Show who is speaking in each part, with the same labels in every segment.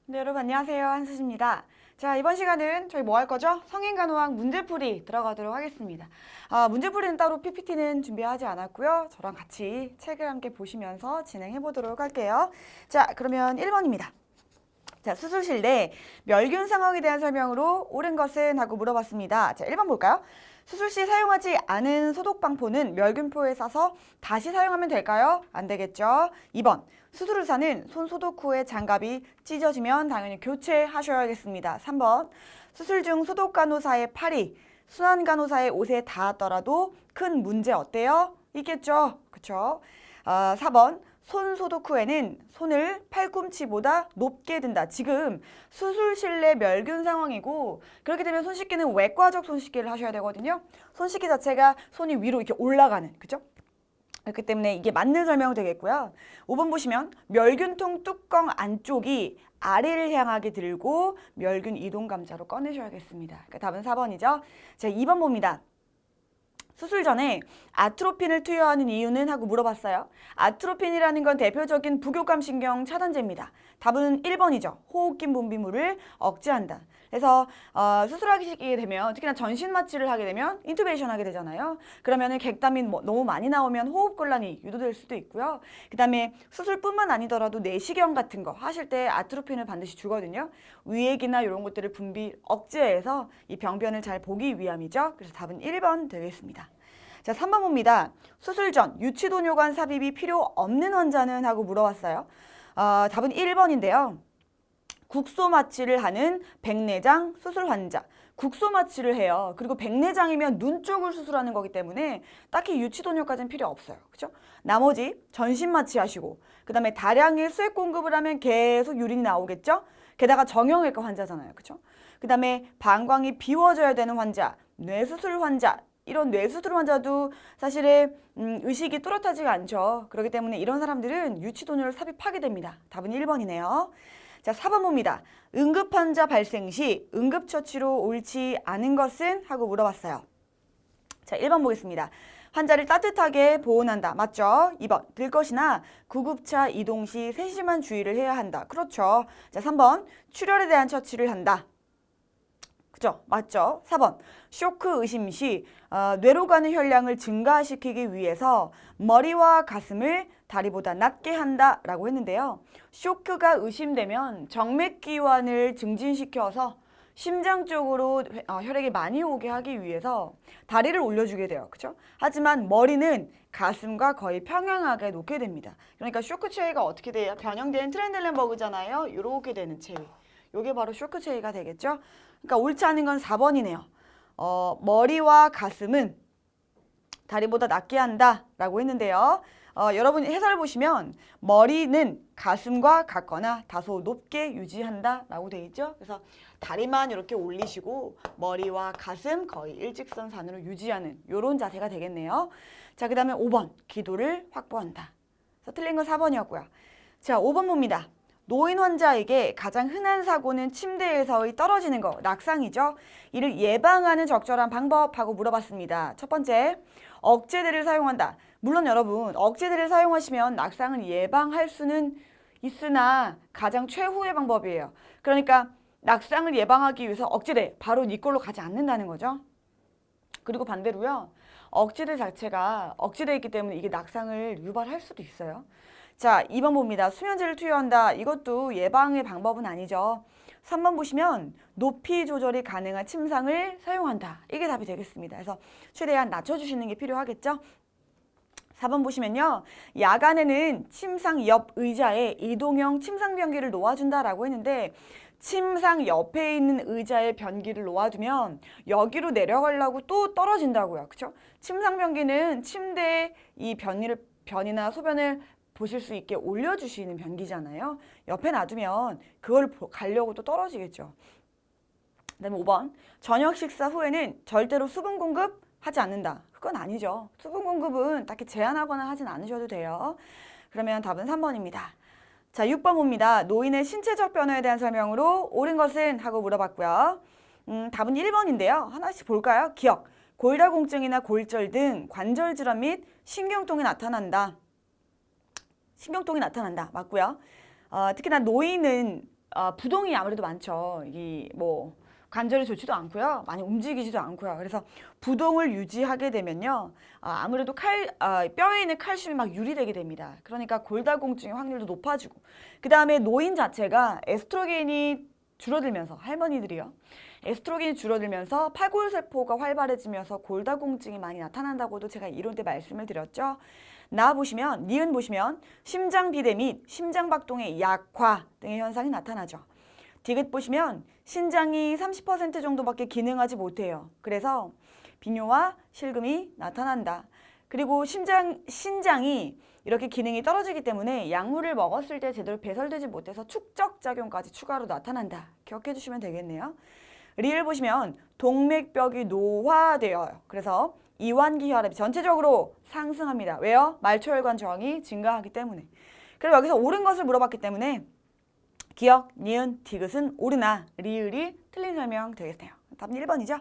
Speaker 1: 네, 여러분 안녕하세요. 한수지입니다. 자, 이번 시간은 저희 뭐 할 거죠? 성인간호학 문제풀이 들어가도록 하겠습니다. 문제풀이는 따로 PPT는 준비하지 않았고요. 저랑 같이 책을 함께 보시면서 진행해 보도록 할게요. 자, 그러면 1번입니다. 자, 수술실 내 멸균 상황에 대한 설명으로 옳은 것은 하고 물어봤습니다. 자, 1번 볼까요? 수술 시 사용하지 않은 소독방포는 멸균포에 싸서 다시 사용하면 될까요? 안 되겠죠. 2번, 수술 의사는 손 소독 후에 장갑이 찢어지면 당연히 교체하셔야겠습니다. 3번, 수술 중 소독 간호사의 팔이 순환 간호사의 옷에 닿았더라도 큰 문제 어때요? 있겠죠. 그쵸? 4번, 손 소독 후에는 손을 팔꿈치보다 높게 든다. 지금 수술실 내 멸균 상황이고 그렇게 되면 손 씻기는 외과적 손 씻기를 하셔야 되거든요. 손 씻기 자체가 손이 위로 이렇게 올라가는, 그죠? 그렇기 때문에 이게 맞는 설명이 되겠고요. 5번 보시면 멸균통 뚜껑 안쪽이 아래를 향하게 들고 멸균 이동 감자로 꺼내셔야겠습니다. 그러니까 답은 4번이죠. 자, 2번 봅니다. 수술 전에 아트로핀을 투여하는 이유는 하고 물어봤어요. 아트로핀이라는 건 대표적인 부교감 신경 차단제입니다. 답은 1번이죠. 호흡기 분비물을 억제한다. 그래서 수술하게 되면 특히나 전신 마취를 하게 되면 인투베이션 하게 되잖아요. 그러면은 객담이 너무 많이 나오면 호흡곤란이 유도될 수도 있고요. 그다음에 수술뿐만 아니더라도 내시경 같은 거 하실 때 아트로핀을 반드시 주거든요. 위액이나 이런 것들을 분비 억제해서 이 병변을 잘 보기 위함이죠. 그래서 답은 1번 되겠습니다. 자, 3번 봅니다. 수술 전 유치도뇨관 삽입이 필요 없는 환자는 하고 물어봤어요. 답은 1번인데요. 국소 마취를 하는 백내장 수술 환자. 국소 마취를 해요. 그리고 백내장이면 눈 쪽을 수술하는 거기 때문에 딱히 유치도뇨까지는 필요 없어요. 그죠? 나머지 전신 마취하시고 그다음에 다량의 수액 공급을 하면 계속 유린이 나오겠죠? 게다가 정형외과 환자잖아요. 그죠? 그다음에 방광이 비워져야 되는 환자, 뇌수술 환자, 이런 뇌수술 환자도 사실은 의식이 뚜렷하지가 않죠. 그렇기 때문에 이런 사람들은 유치도뇨를 삽입하게 됩니다. 답은 1번이네요. 자, 4번 봅니다. 응급환자 발생 시 응급처치로 옳지 않은 것은? 하고 물어봤어요. 자, 1번 보겠습니다. 환자를 따뜻하게 보온한다. 맞죠? 2번, 들 것이나 구급차 이동 시 세심한 주의를 해야 한다. 그렇죠. 자, 3번, 출혈에 대한 처치를 한다. 그죠? 맞죠? 4번, 쇼크 의심 시 뇌로 가는 혈량을 증가시키기 위해서 머리와 가슴을 다리보다 낮게 한다라고 했는데요. 쇼크가 의심되면 정맥기관을 증진시켜서 심장 쪽으로 혈액이 많이 오게 하기 위해서 다리를 올려주게 돼요. 그렇죠? 하지만 머리는 가슴과 거의 평행하게 놓게 됩니다. 그러니까 쇼크 체위가 어떻게 돼요? 변형된 트렌델렌버그잖아요. 이렇게 되는 체위. 이게 바로 쇼크 체위가 되겠죠? 그러니까 옳지 않은 건 4번이네요. 머리와 가슴은 다리보다 낮게 한다라고 했는데요. 여러분 해설 보시면 머리는 가슴과 같거나 다소 높게 유지한다라고 되어 있죠. 그래서 다리만 이렇게 올리시고 머리와 가슴 거의 일직선상으로 유지하는 이런 자세가 되겠네요. 자, 그 다음에 5번 기도를 확보한다. 그래서 틀린 건 4번이었고요. 자, 5번 봅니다. 노인 환자에게 가장 흔한 사고는 침대에서의 떨어지는 거, 낙상이죠. 이를 예방하는 적절한 방법하고 물어봤습니다. 첫 번째, 억제대를 사용한다. 물론 여러분, 억제대를 사용하시면 낙상을 예방할 수는 있으나 가장 최후의 방법이에요. 그러니까 낙상을 예방하기 위해서 억제대, 바로 이걸로 가지 않는다는 거죠. 그리고 반대로요, 억제대 자체가 억제되어 있기 때문에 이게 낙상을 유발할 수도 있어요. 자, 2번 봅니다. 수면제를 투여한다. 이것도 예방의 방법은 아니죠. 3번 보시면 높이 조절이 가능한 침상을 사용한다. 이게 답이 되겠습니다. 그래서 최대한 낮춰주시는 게 필요하겠죠. 4번 보시면요. 야간에는 침상 옆 의자에 이동형 침상 변기를 놓아준다라고 했는데 침상 옆에 있는 의자에 변기를 놓아두면 여기로 내려가려고 또 떨어진다고요. 그렇죠? 침상 변기는 침대에 이 변이나 소변을 보실 수 있게 올려주시는 변기잖아요. 옆에 놔두면 그걸 가려고 또 떨어지겠죠. 그다음에 5번. 저녁 식사 후에는 절대로 수분 공급하지 않는다. 그건 아니죠. 수분 공급은 딱히 제한하거나 하진 않으셔도 돼요. 그러면 답은 3번입니다. 자, 6번 봅니다. 노인의 신체적 변화에 대한 설명으로 옳은 것은? 하고 물어봤고요. 답은 1번인데요. 하나씩 볼까요? 기억. 골다공증이나 골절 등 관절 질환 및 신경통이 나타난다. 신경통이 나타난다. 맞고요. 특히나 노인은 부동이 아무래도 많죠. 이 뭐 관절이 좋지도 않고요. 많이 움직이지도 않고요. 그래서 부동을 유지하게 되면요. 아무래도 뼈에 있는 칼슘이 막 유리되게 됩니다. 그러니까 골다공증의 확률도 높아지고 그 다음에 노인 자체가 에스트로겐이 줄어들면서 할머니들이요. 에스트로겐이 줄어들면서 팔골세포가 활발해지면서 골다공증이 많이 나타난다고도 제가 이론 때 말씀을 드렸죠. 니은 보시면 심장 비대 및 심장 박동의 약화 등의 현상이 나타나죠. 디귿 보시면 신장이 30% 정도밖에 기능하지 못해요. 그래서 빈뇨와 실금이 나타난다. 그리고 신장이 이렇게 기능이 떨어지기 때문에 약물을 먹었을 때 제대로 배설되지 못해서 축적작용까지 추가로 나타난다. 기억해 주시면 되겠네요. 리을 보시면 동맥벽이 노화되어요. 그래서 이완기 혈압이 전체적으로 상승합니다. 왜요? 말초혈관 저항이 증가하기 때문에. 그리고 여기서 옳은 것을 물어봤기 때문에 기억, 니은, 디귿은 옳으나 리을이 틀린 설명 되겠네요. 답은 1번이죠.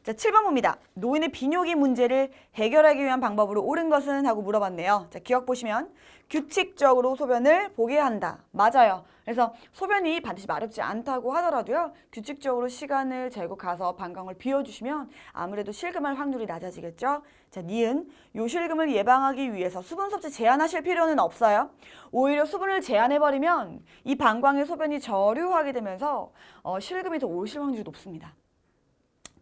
Speaker 1: 자, 7번 봅니다. 노인의 비뇨기 문제를 해결하기 위한 방법으로 옳은 것은? 하고 물어봤네요. 자, 기억 보시면 규칙적으로 소변을 보게 한다. 맞아요. 그래서 소변이 반드시 마렵지 않다고 하더라도요. 규칙적으로 시간을 재고 가서 방광을 비워주시면 아무래도 실금할 확률이 낮아지겠죠. 자, 니은. 요실금을 예방하기 위해서 수분 섭취 제한하실 필요는 없어요. 오히려 수분을 제한해버리면 이 방광의 소변이 저류하게 되면서 실금이 더 오실 확률이 높습니다.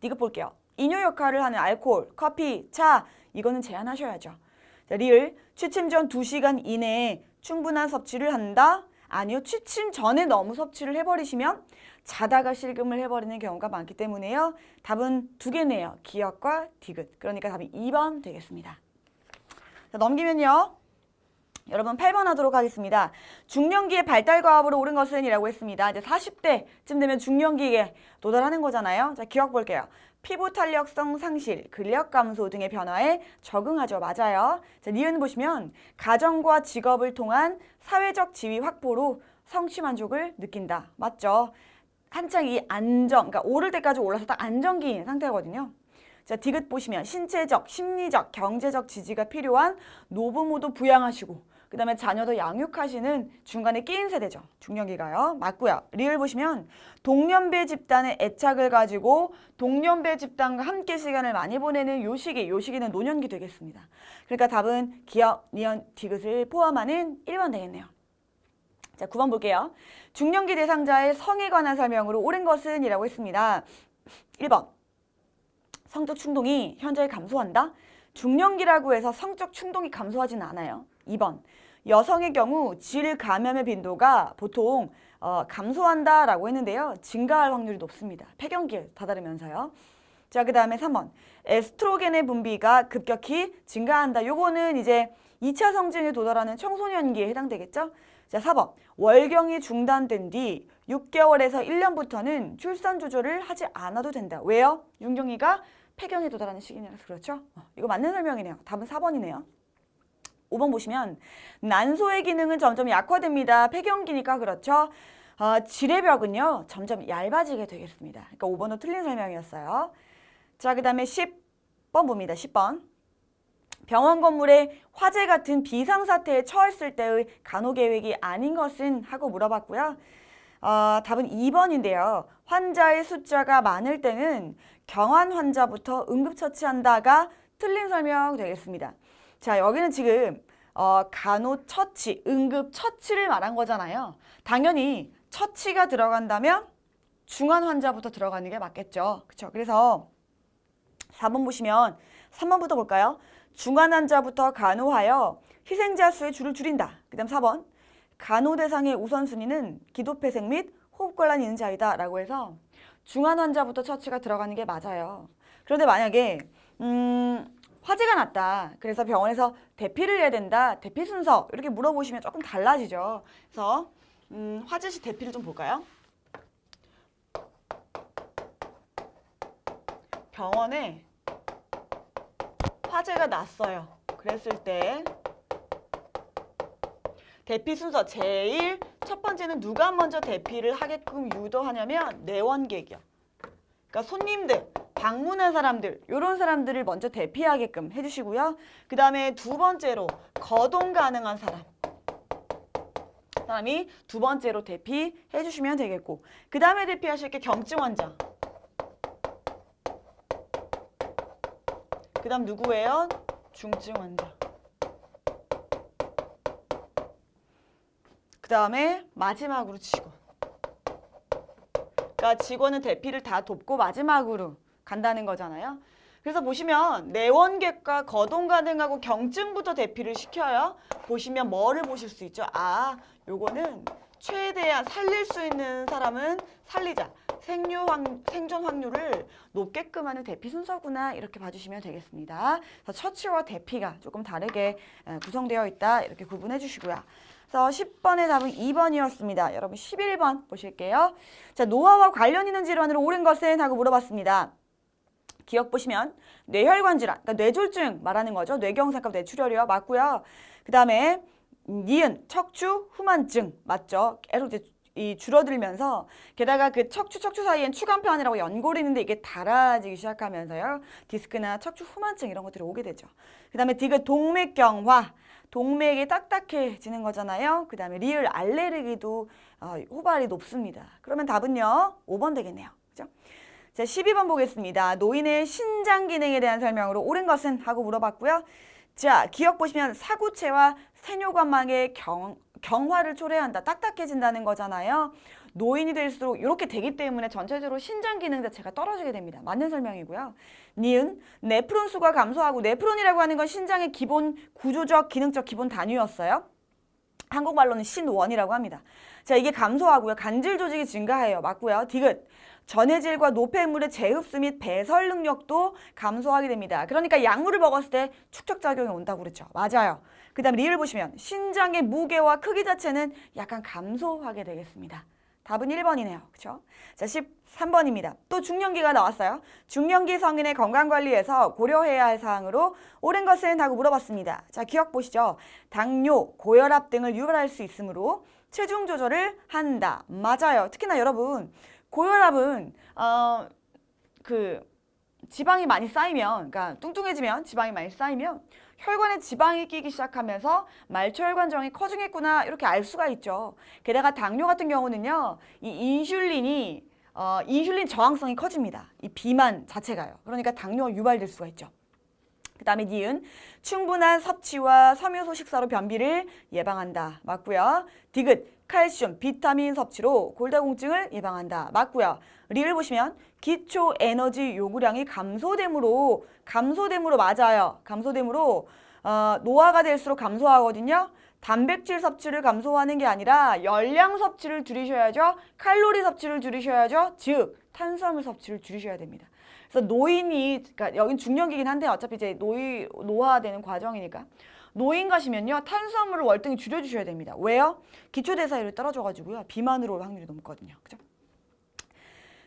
Speaker 1: 디귿 볼게요. 이뇨 역할을 하는 알코올, 커피, 차 이거는 제한하셔야죠. 자, 리을. 취침 전 2시간 이내에 충분한 섭취를 한다? 아니요. 취침 전에 너무 섭취를 해버리시면 자다가 실금을 해버리는 경우가 많기 때문에요. 답은 2개네요. 기억과 디귿. 그러니까 답이 2번 되겠습니다. 자, 넘기면요. 여러분 8번 하도록 하겠습니다. 중년기의 발달과업으로 옳은 것은? 이라고 했습니다. 이제 40대쯤 되면 중년기에 도달하는 거잖아요. 자, 기억 볼게요. 피부 탄력성 상실, 근력 감소 등의 변화에 적응하죠. 맞아요. 자, 니은 보시면 가정과 직업을 통한 사회적 지위 확보로 성취 만족을 느낀다. 맞죠? 한창 이 그러니까 오를 때까지 올라서 딱 안정기인 상태거든요. 자, 디귿 보시면 신체적, 심리적, 경제적 지지가 필요한 노부모도 부양하시고 그 다음에 자녀도 양육하시는 중간에 끼인 세대죠. 중년기가요. 맞고요. 리을 보시면 동년배 집단의 애착을 가지고 동년배 집단과 함께 시간을 많이 보내는 요 시기는 노년기 되겠습니다. 그러니까 답은 기억, 니은, 디귿을 포함하는 1번 되겠네요. 자, 9번 볼게요. 중년기 대상자의 성에 관한 설명으로 옳은 것은? 이라고 했습니다. 1번. 성적 충동이 현저히 감소한다? 중년기라고 해서 성적 충동이 감소하지는 않아요. 2번. 여성의 경우 질 감염의 빈도가 보통 감소한다라고 했는데요. 증가할 확률이 높습니다. 폐경기에 다다르면서요. 자, 그 다음에 3번. 에스트로겐의 분비가 급격히 증가한다. 요거는 이제 2차 성징에 도달하는 청소년기에 해당되겠죠. 자, 4번. 월경이 중단된 뒤 6개월에서 1년부터는 출산 조절을 하지 않아도 된다. 왜요? 윤경이가 폐경에 도달하는 시기라서 그렇죠? 이거 맞는 설명이네요. 답은 4번이네요. 5번 보시면 난소의 기능은 점점 약화됩니다. 폐경기니까 그렇죠? 지뢰벽은요. 점점 얇아지게 되겠습니다. 그러니까 5번도 틀린 설명이었어요. 자, 그 다음에 10번 봅니다. 10번. 병원 건물에 화재 같은 비상사태에 처했을 때의 간호계획이 아닌 것은? 하고 물어봤고요. 답은 2번인데요. 환자의 숫자가 많을 때는 경환 환자부터 응급처치한다가 틀린 설명 되겠습니다. 자, 여기는 지금 간호처치, 응급처치를 말한 거잖아요. 당연히 처치가 들어간다면 중환 환자부터 들어가는 게 맞겠죠. 그렇죠? 그래서 4번 보시면 3번부터 볼까요? 중환 환자부터 간호하여 희생자 수의 줄을 줄인다. 그 다음 4번. 간호 대상의 우선순위는 기도폐색 및 호흡곤란이 있는 자이다 라고 해서 중환 환자부터 처치가 들어가는 게 맞아요. 그런데 만약에 화재가 났다. 그래서 병원에서 대피를 해야 된다. 대피 순서 이렇게 물어보시면 조금 달라지죠. 그래서 화재 시 대피를 좀 볼까요? 병원에 화재가 났어요. 그랬을 때 대피 순서 제일 첫 번째는 누가 먼저 대피를 하게끔 유도하냐면 내원객이요. 그러니까 손님들, 방문한 사람들, 이런 사람들을 먼저 대피하게끔 해주시고요. 그 다음에 두 번째로 거동 가능한 사람. 사람이 두 번째로 대피해 주시면 되겠고, 그 다음에 대피하실 게 경증 환자. 그 다음 누구예요? 중증 환자. 그 다음에 마지막으로 직원. 그러니까 직원은 대피를 다 돕고 마지막으로 간다는 거잖아요. 그래서 보시면 내원객과 거동 가능하고 경증부터 대피를 시켜요. 보시면 뭐를 보실 수 있죠? 아, 요거는 최대한 살릴 수 있는 사람은 살리자. 생존 확률을 높게끔 하는 대피 순서구나, 이렇게 봐주시면 되겠습니다. 그래서 처치와 대피가 조금 다르게 구성되어 있다, 이렇게 구분해 주시고요. 그래서 10번의 답은 2번이었습니다. 여러분 11번 보실게요. 자, 노화와 관련 있는 질환으로 옳은 것은? 하고 물어봤습니다. 기억 보시면 뇌혈관 질환, 그러니까 뇌졸중 말하는 거죠. 뇌경색과 뇌출혈이요. 맞고요. 그 다음에 니은 척추 후만증 맞죠. 계속 이제 이 줄어들면서, 게다가 그 척추 사이엔 추간판이라고 연골이 있는데 이게 닳아지기 시작하면서요. 디스크나 척추 후만증 이런 것들이 오게 되죠. 그 다음에 디귿 동맥경화, 동맥이 딱딱해지는 거잖아요. 그 다음에 리을 알레르기도 호발이 높습니다. 그러면 답은요 5번 되겠네요. 그죠? 자, 12번 보겠습니다. 노인의 신장 기능에 대한 설명으로 옳은 것은? 하고 물어봤고요. 자, 기억 보시면 사구체와 세뇨관막의 경화를 초래한다. 딱딱해진다는 거잖아요. 노인이 될수록 이렇게 되기 때문에 전체적으로 신장 기능 자체가 떨어지게 됩니다. 맞는 설명이고요. 니은 네프론 수가 감소하고, 네프론이라고 하는 건 신장의 기본 구조적 기능적 기본 단위였어요. 한국말로는 신원이라고 합니다. 자, 이게 감소하고요. 간질 조직이 증가해요. 맞고요. 디귿 전해질과 노폐물의 재흡수 및 배설 능력도 감소하게 됩니다. 그러니까 약물을 먹었을 때 축적작용이 온다고 그랬죠. 맞아요. 그 다음 리을 보시면 신장의 무게와 크기 자체는 약간 감소하게 되겠습니다. 답은 1번이네요. 그렇죠? 자, 13번입니다. 또 중년기가 나왔어요. 중년기 성인의 건강관리에서 고려해야 할 사항으로 옳은 것은? 하고 물어봤습니다. 자, 기억 보시죠. 당뇨, 고혈압 등을 유발할 수 있으므로 체중 조절을 한다. 맞아요. 특히나 여러분 고혈압은 지방이 많이 쌓이면, 그러니까 뚱뚱해지면, 지방이 많이 쌓이면 혈관에 지방이 끼기 시작하면서 말초혈관정이 커지겠구나, 이렇게 알 수가 있죠. 게다가 당뇨 같은 경우는요, 이 인슐린 저항성이 커집니다. 이 비만 자체가요. 그러니까 당뇨가 유발될 수가 있죠. 그 다음에 니은 충분한 섭취와 섬유소 식사로 변비를 예방한다. 맞고요. 디귿 칼슘, 비타민 섭취로 골다공증을 예방한다. 맞고요. 리을 보시면 기초 에너지 요구량이 감소됨으로 맞아요. 감소됨으로 노화가 될수록 감소하거든요. 단백질 섭취를 감소하는 게 아니라 열량 섭취를 줄이셔야죠. 칼로리 섭취를 줄이셔야죠. 즉 탄수화물 섭취를 줄이셔야 됩니다. 그래서 노인이, 그러니까 여긴 중년기긴 한데 어차피 이제 노화되는 과정이니까 노인 가시면요 탄수화물을 월등히 줄여주셔야 됩니다. 왜요? 기초대사율이 떨어져가지고요 비만으로 올 확률이 높거든요. 그죠?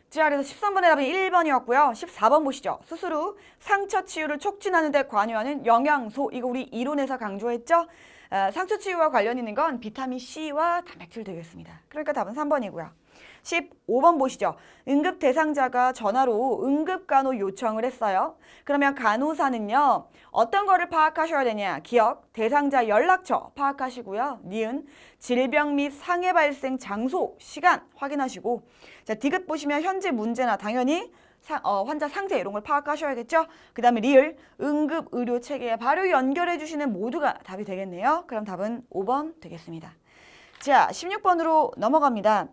Speaker 1: 자, 그래서 13번의 답은 1번이었고요. 14번 보시죠. 수술 후 상처 치유를 촉진하는 데 관여하는 영양소, 이거 우리 이론에서 강조했죠? 상처 치유와 관련 있는 건 비타민 C와 단백질 되겠습니다. 그러니까 답은 3번이고요. 15번 보시죠. 응급 대상자가 전화로 응급간호 요청을 했어요. 그러면 간호사는요. 어떤 거를 파악하셔야 되냐. 기억, 대상자 연락처 파악하시고요. 니은, 질병 및 상해 발생 장소, 시간 확인하시고, 자, 디귿 보시면 현재 문제나 당연히 환자 상태 이런 걸 파악하셔야겠죠. 그 다음에 리을, 응급 의료 체계에 바로 연결해 주시는 모두가 답이 되겠네요. 그럼 답은 5번 되겠습니다. 자, 16번으로 넘어갑니다.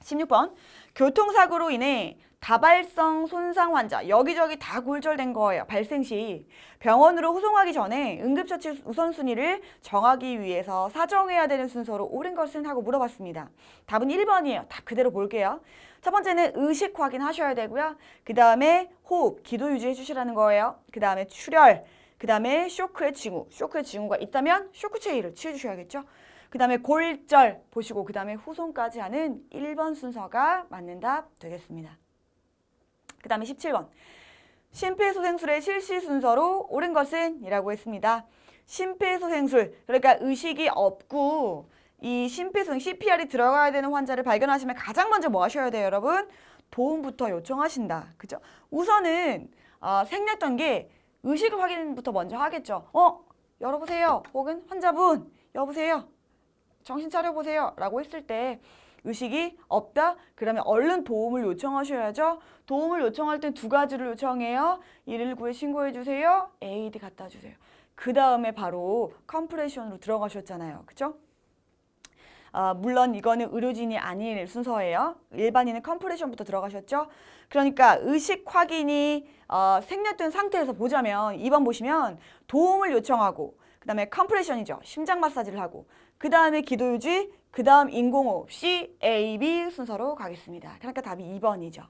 Speaker 1: 16번, 교통사고로 인해 다발성 손상 환자, 여기저기 다 골절된 거예요. 발생 시 병원으로 후송하기 전에 응급처치 우선순위를 정하기 위해서 사정해야 되는 순서로 옳은 것은? 하고 물어봤습니다. 답은 1번이에요. 답 그대로 볼게요. 첫 번째는 의식 확인하셔야 되고요. 그 다음에 호흡, 기도 유지해 주시라는 거예요. 그 다음에 출혈, 그 다음에 쇼크의 징후가 있다면 쇼크 체위를 취해 주셔야겠죠. 그 다음에 골절 보시고 그 다음에 후송까지 하는 1번 순서가 맞는 답 되겠습니다. 그 다음에 17번. 심폐소생술의 실시 순서로 옳은 것은? 이라고 했습니다. 심폐소생술, 그러니까 의식이 없고 이 심폐소생, CPR이 들어가야 되는 환자를 발견하시면 가장 먼저 뭐 하셔야 돼요, 여러분? 도움부터 요청하신다. 그죠? 우선은 생략단계 의식 확인부터 먼저 하겠죠. 열어보세요. 혹은 환자분, 여보세요. 정신 차려보세요 라고 했을 때 의식이 없다? 그러면 얼른 도움을 요청하셔야죠. 도움을 요청할 땐 두 가지를 요청해요. 119에 신고해 주세요. AED 갖다 주세요. 그 다음에 바로 컴프레션으로 들어가셨잖아요. 그죠? 물론 이거는 의료진이 아닌 순서예요. 일반인은 컴프레션부터 들어가셨죠. 그러니까 의식 확인이 생략된 상태에서 보자면 2번 보시면 도움을 요청하고 그 다음에 컴프레션이죠. 심장 마사지를 하고 그 다음에 기도 유지, 그 다음 인공호흡 C, A, B 순서로 가겠습니다. 그러니까 답이 2번이죠.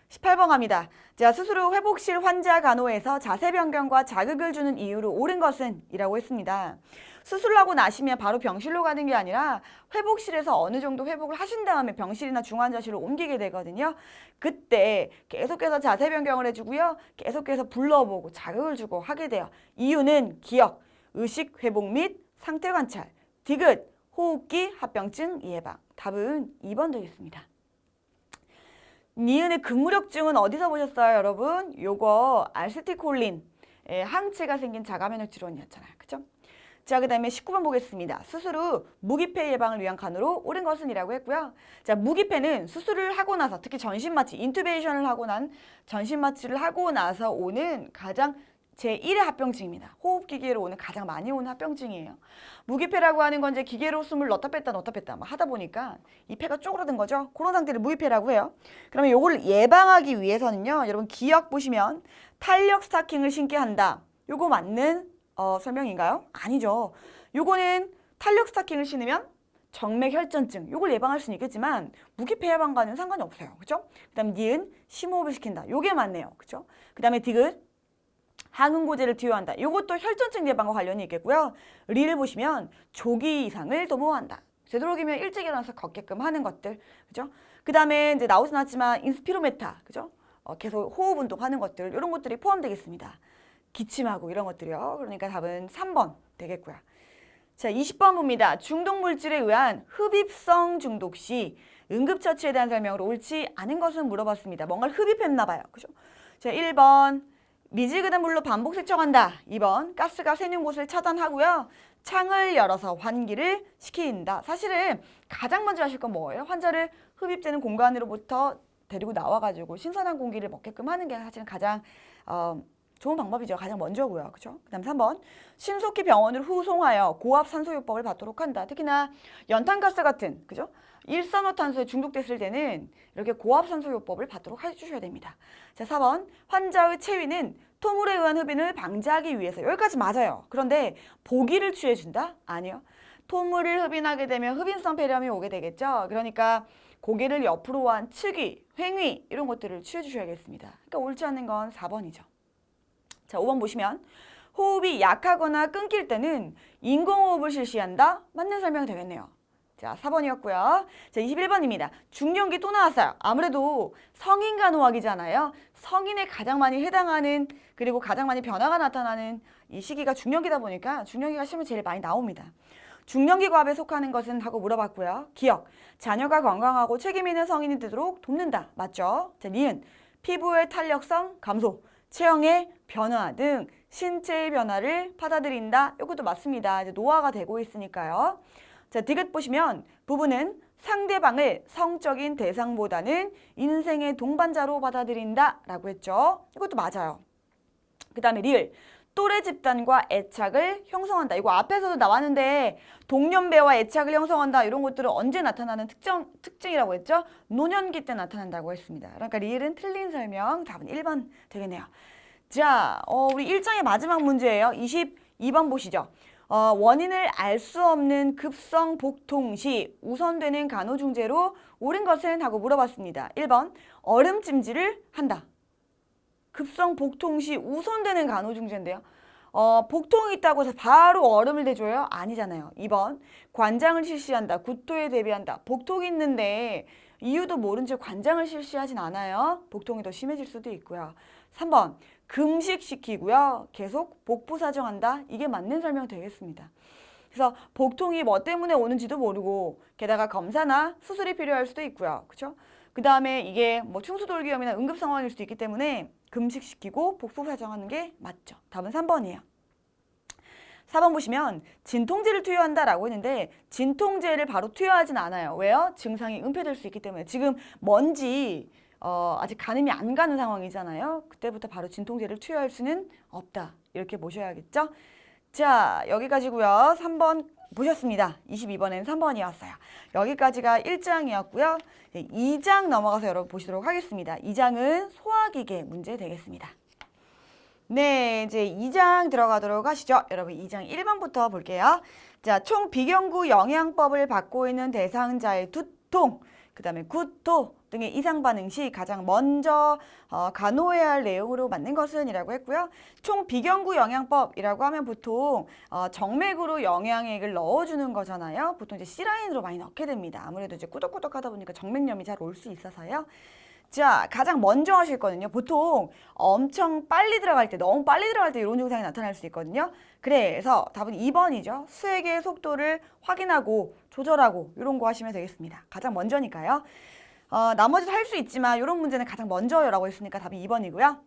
Speaker 1: 18번 갑니다. 자, 수술 후 회복실 환자 간호에서 자세 변경과 자극을 주는 이유로 옳은 것은? 이라고 했습니다. 수술하고 나시면 바로 병실로 가는 게 아니라 회복실에서 어느 정도 회복을 하신 다음에 병실이나 중환자실로 옮기게 되거든요. 그때 계속해서 자세 변경을 해주고요. 계속해서 불러보고 자극을 주고 하게 돼요. 이유는 기억, 의식 회복 및 상태 관찰, 디귿, 호흡기, 합병증 예방. 답은 2번 되겠습니다. 니은의 근무력증은 어디서 보셨어요, 여러분? 요거 알세틸콜린 항체가 생긴 자가면역 질환이었잖아요. 그죠? 자, 그 다음에 19번 보겠습니다. 수술 후 무기폐 예방을 위한 간호로 옳은 것은? 이라고 했고요. 자, 무기폐는 수술을 하고 나서 특히 전신마취, 인투베이션을 하고 난 전신마취를 하고 나서 오는 가장 제1의 합병증입니다. 호흡기계로 오는 가장 많이 오는 합병증이에요. 무기폐라고 하는 건 이제 기계로 숨을 넣었다 뺐다 막 하다 보니까 이 폐가 쪼그라든 거죠. 그런 상태를 무기폐라고 해요. 그러면 요거를 예방하기 위해서는요. 여러분 기억 보시면 탄력 스타킹을 신게 한다. 요거 맞는 설명인가요? 아니죠. 요거는 탄력 스타킹을 신으면 정맥 혈전증 요걸 예방할 수는 있겠지만 무기폐 예방과는 상관이 없어요. 그죠? 그다음 니은 심호흡을 시킨다. 요게 맞네요. 그죠? 그다음에 디귿 항응고제를 투여한다. 이것도 혈전증 예방과 관련이 있겠고요. 리를 보시면 조기 이상을 도모한다. 되도록이면 일찍 일어나서 걷게끔 하는 것들, 그죠? 그 다음에 이제 나오진 않았지만 인스피로메타, 그죠? 계속 호흡 운동하는 것들, 이런 것들이 포함되겠습니다. 기침하고 이런 것들이요. 그러니까 답은 3번 되겠고요. 자, 20번 봅니다. 중독 물질에 의한 흡입성 중독 시 응급처치에 대한 설명으로 옳지 않은 것은 물어봤습니다. 뭔가를 흡입했나 봐요, 그죠? 자, 1번. 미지근한 물로 반복 세척한다. 2번 가스가 새는 곳을 차단하고요. 창을 열어서 환기를 시킨다. 사실은 가장 먼저 하실 건 뭐예요? 환자를 흡입되는 공간으로부터 데리고 나와가지고 신선한 공기를 먹게끔 하는 게 사실은 가장 좋은 방법이죠. 가장 먼저고요. 그죠? 그 다음 3번 신속히 병원으로 후송하여 고압 산소요법을 받도록 한다. 특히나 연탄가스 같은 그죠? 일산화탄소에 중독됐을 때는 이렇게 고압산소요법을 받도록 해주셔야 됩니다. 자, 4번 환자의 체위는 토물에 의한 흡인을 방지하기 위해서 여기까지 맞아요. 그런데 보기를 취해준다? 아니요. 토물을 흡인하게 되면 흡인성 폐렴이 오게 되겠죠. 그러니까 고개를 옆으로 한 측위, 횡위 이런 것들을 취해주셔야겠습니다. 그러니까 옳지 않는 건 4번이죠. 자, 5번 보시면 호흡이 약하거나 끊길 때는 인공호흡을 실시한다? 맞는 설명이 되겠네요. 자, 4번이었고요. 자, 21번입니다. 중년기 또 나왔어요. 아무래도 성인 간호학이잖아요. 성인에 가장 많이 해당하는 그리고 가장 많이 변화가 나타나는 이 시기가 중년기다 보니까 중년기가 시험에 제일 많이 나옵니다. 중년기 과업에 속하는 것은? 하고 물어봤고요. 기억, 자녀가 건강하고 책임 있는 성인이 되도록 돕는다. 맞죠? 자, 니은, 피부의 탄력성 감소, 체형의 변화 등 신체의 변화를 받아들인다. 이것도 맞습니다. 이제 노화가 되고 있으니까요. 자, 디귿 보시면 부부는 상대방을 성적인 대상보다는 인생의 동반자로 받아들인다 라고 했죠. 이것도 맞아요. 그 다음에 리을, 또래 집단과 애착을 형성한다. 이거 앞에서도 나왔는데 동년배와 애착을 형성한다. 이런 것들은 언제 나타나는 특징이라고 했죠? 노년기 때 나타난다고 했습니다. 그러니까 리을은 틀린 설명, 답은 1번 되겠네요. 자, 우리 1장의 마지막 문제예요. 22번 보시죠. 원인을 알 수 없는 급성 복통 시 우선되는 간호중재로 옳은 것은? 하고 물어봤습니다. 1번 얼음찜질을 한다. 급성 복통 시 우선되는 간호중재인데요. 복통이 있다고 해서 바로 얼음을 대줘요? 아니잖아요. 2번 관장을 실시한다. 구토에 대비한다. 복통이 있는데 이유도 모른 채 관장을 실시하진 않아요. 복통이 더 심해질 수도 있고요. 3번 금식시키고요. 계속 복부 사정한다. 이게 맞는 설명 되겠습니다. 그래서 복통이 뭐 때문에 오는지도 모르고 게다가 검사나 수술이 필요할 수도 있고요. 그렇죠? 그 다음에 이게 뭐 충수돌기염이나 응급 상황일 수도 있기 때문에 금식시키고 복부 사정하는 게 맞죠. 답은 3번이에요. 4번 보시면 진통제를 투여한다라고 했는데 진통제를 바로 투여하진 않아요. 왜요? 증상이 은폐될 수 있기 때문에. 지금 뭔지 아직 가늠이 안 가는 상황이잖아요. 그때부터 바로 진통제를 투여할 수는 없다. 이렇게 보셔야겠죠? 자, 여기까지고요. 3번 보셨습니다. 22번에는 3번이었어요. 여기까지가 1장이었고요. 2장 넘어가서 여러분 보시도록 하겠습니다. 2장은 소화기계 문제 되겠습니다. 네, 이제 2장 들어가도록 하시죠. 여러분 2장 1번부터 볼게요. 자, 총 비경구 영양법을 받고 있는 대상자의 두통, 그 다음에 구토 등의 이상 반응 시 가장 먼저 간호해야 할 내용으로 맞는 것은 이라고 했고요. 총 비경구 영양법이라고 하면 보통 정맥으로 영양액을 넣어주는 거잖아요. 보통 이제 C라인으로 많이 넣게 됩니다. 아무래도 이제 꾸덕꾸덕 하다 보니까 정맥염이 잘 올 수 있어서요. 자, 가장 먼저 하실 거는요. 보통 엄청 빨리 들어갈 때, 너무 빨리 들어갈 때 이런 증상이 나타날 수 있거든요. 그래서 답은 2번이죠. 수액의 속도를 확인하고 조절하고 이런 거 하시면 되겠습니다. 가장 먼저니까요. 나머지도 할 수 있지만 이런 문제는 가장 먼저라고 했으니까 답이 2번이고요.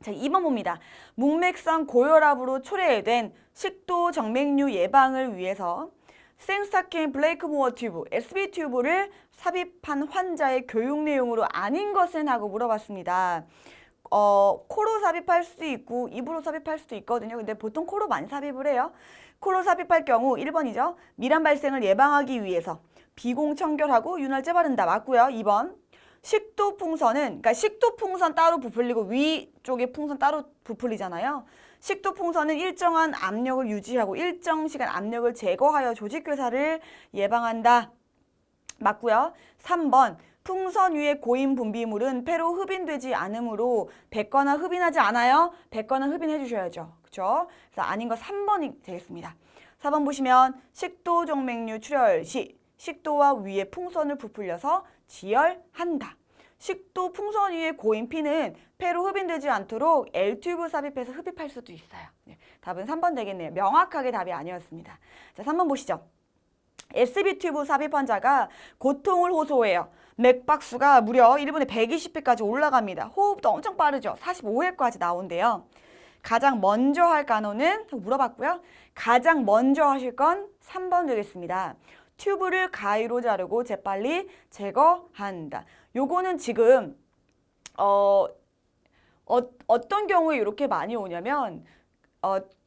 Speaker 1: 자, 2번 봅니다. 문맥성 고혈압으로 초래된 식도 정맥류 예방을 위해서 생스타킨 블레이크모어 튜브, SB 튜브를 삽입한 환자의 교육 내용으로 아닌 것은 하고 물어봤습니다. 코로 삽입할 수도 있고 입으로 삽입할 수도 있거든요. 근데 보통 코로 많이 삽입을 해요. 코로 삽입할 경우 1번이죠. 미란 발생을 예방하기 위해서 비공청결하고 윤활제 바른다. 맞고요. 2번. 식도 풍선은, 그러니까 식도 풍선 따로 부풀리고 위쪽에 풍선 따로 부풀리잖아요. 식도 풍선은 일정한 압력을 유지하고 일정 시간 압력을 제거하여 조직괴사를 예방한다. 맞고요. 3번. 풍선 위의 고인 분비물은 폐로 흡인되지 않으므로 뱉거나 흡인하지 않아요. 뱉거나 흡인해 주셔야죠. 그렇죠? 그래서 아닌 거 3번이 되겠습니다. 4번 보시면 식도 정맥류 출혈 시 식도와 위에 풍선을 부풀려서 지혈한다. 식도 풍선 위에 고인 피는 폐로 흡인되지 않도록 L튜브 삽입해서 흡입할 수도 있어요. 네, 답은 3번 되겠네요. 명확하게 답이 아니었습니다. 자, 3번 보시죠. SB 튜브 삽입 환자가 고통을 호소해요. 맥박수가 무려 1분에 120회까지 올라갑니다. 호흡도 엄청 빠르죠. 45회까지 나온대요. 가장 먼저 할 간호는 물어봤고요. 가장 먼저 하실 건 3번 되겠습니다. 튜브를 가위로 자르고 재빨리 제거한다. 요거는 지금 어떤 경우에 이렇게 많이 오냐면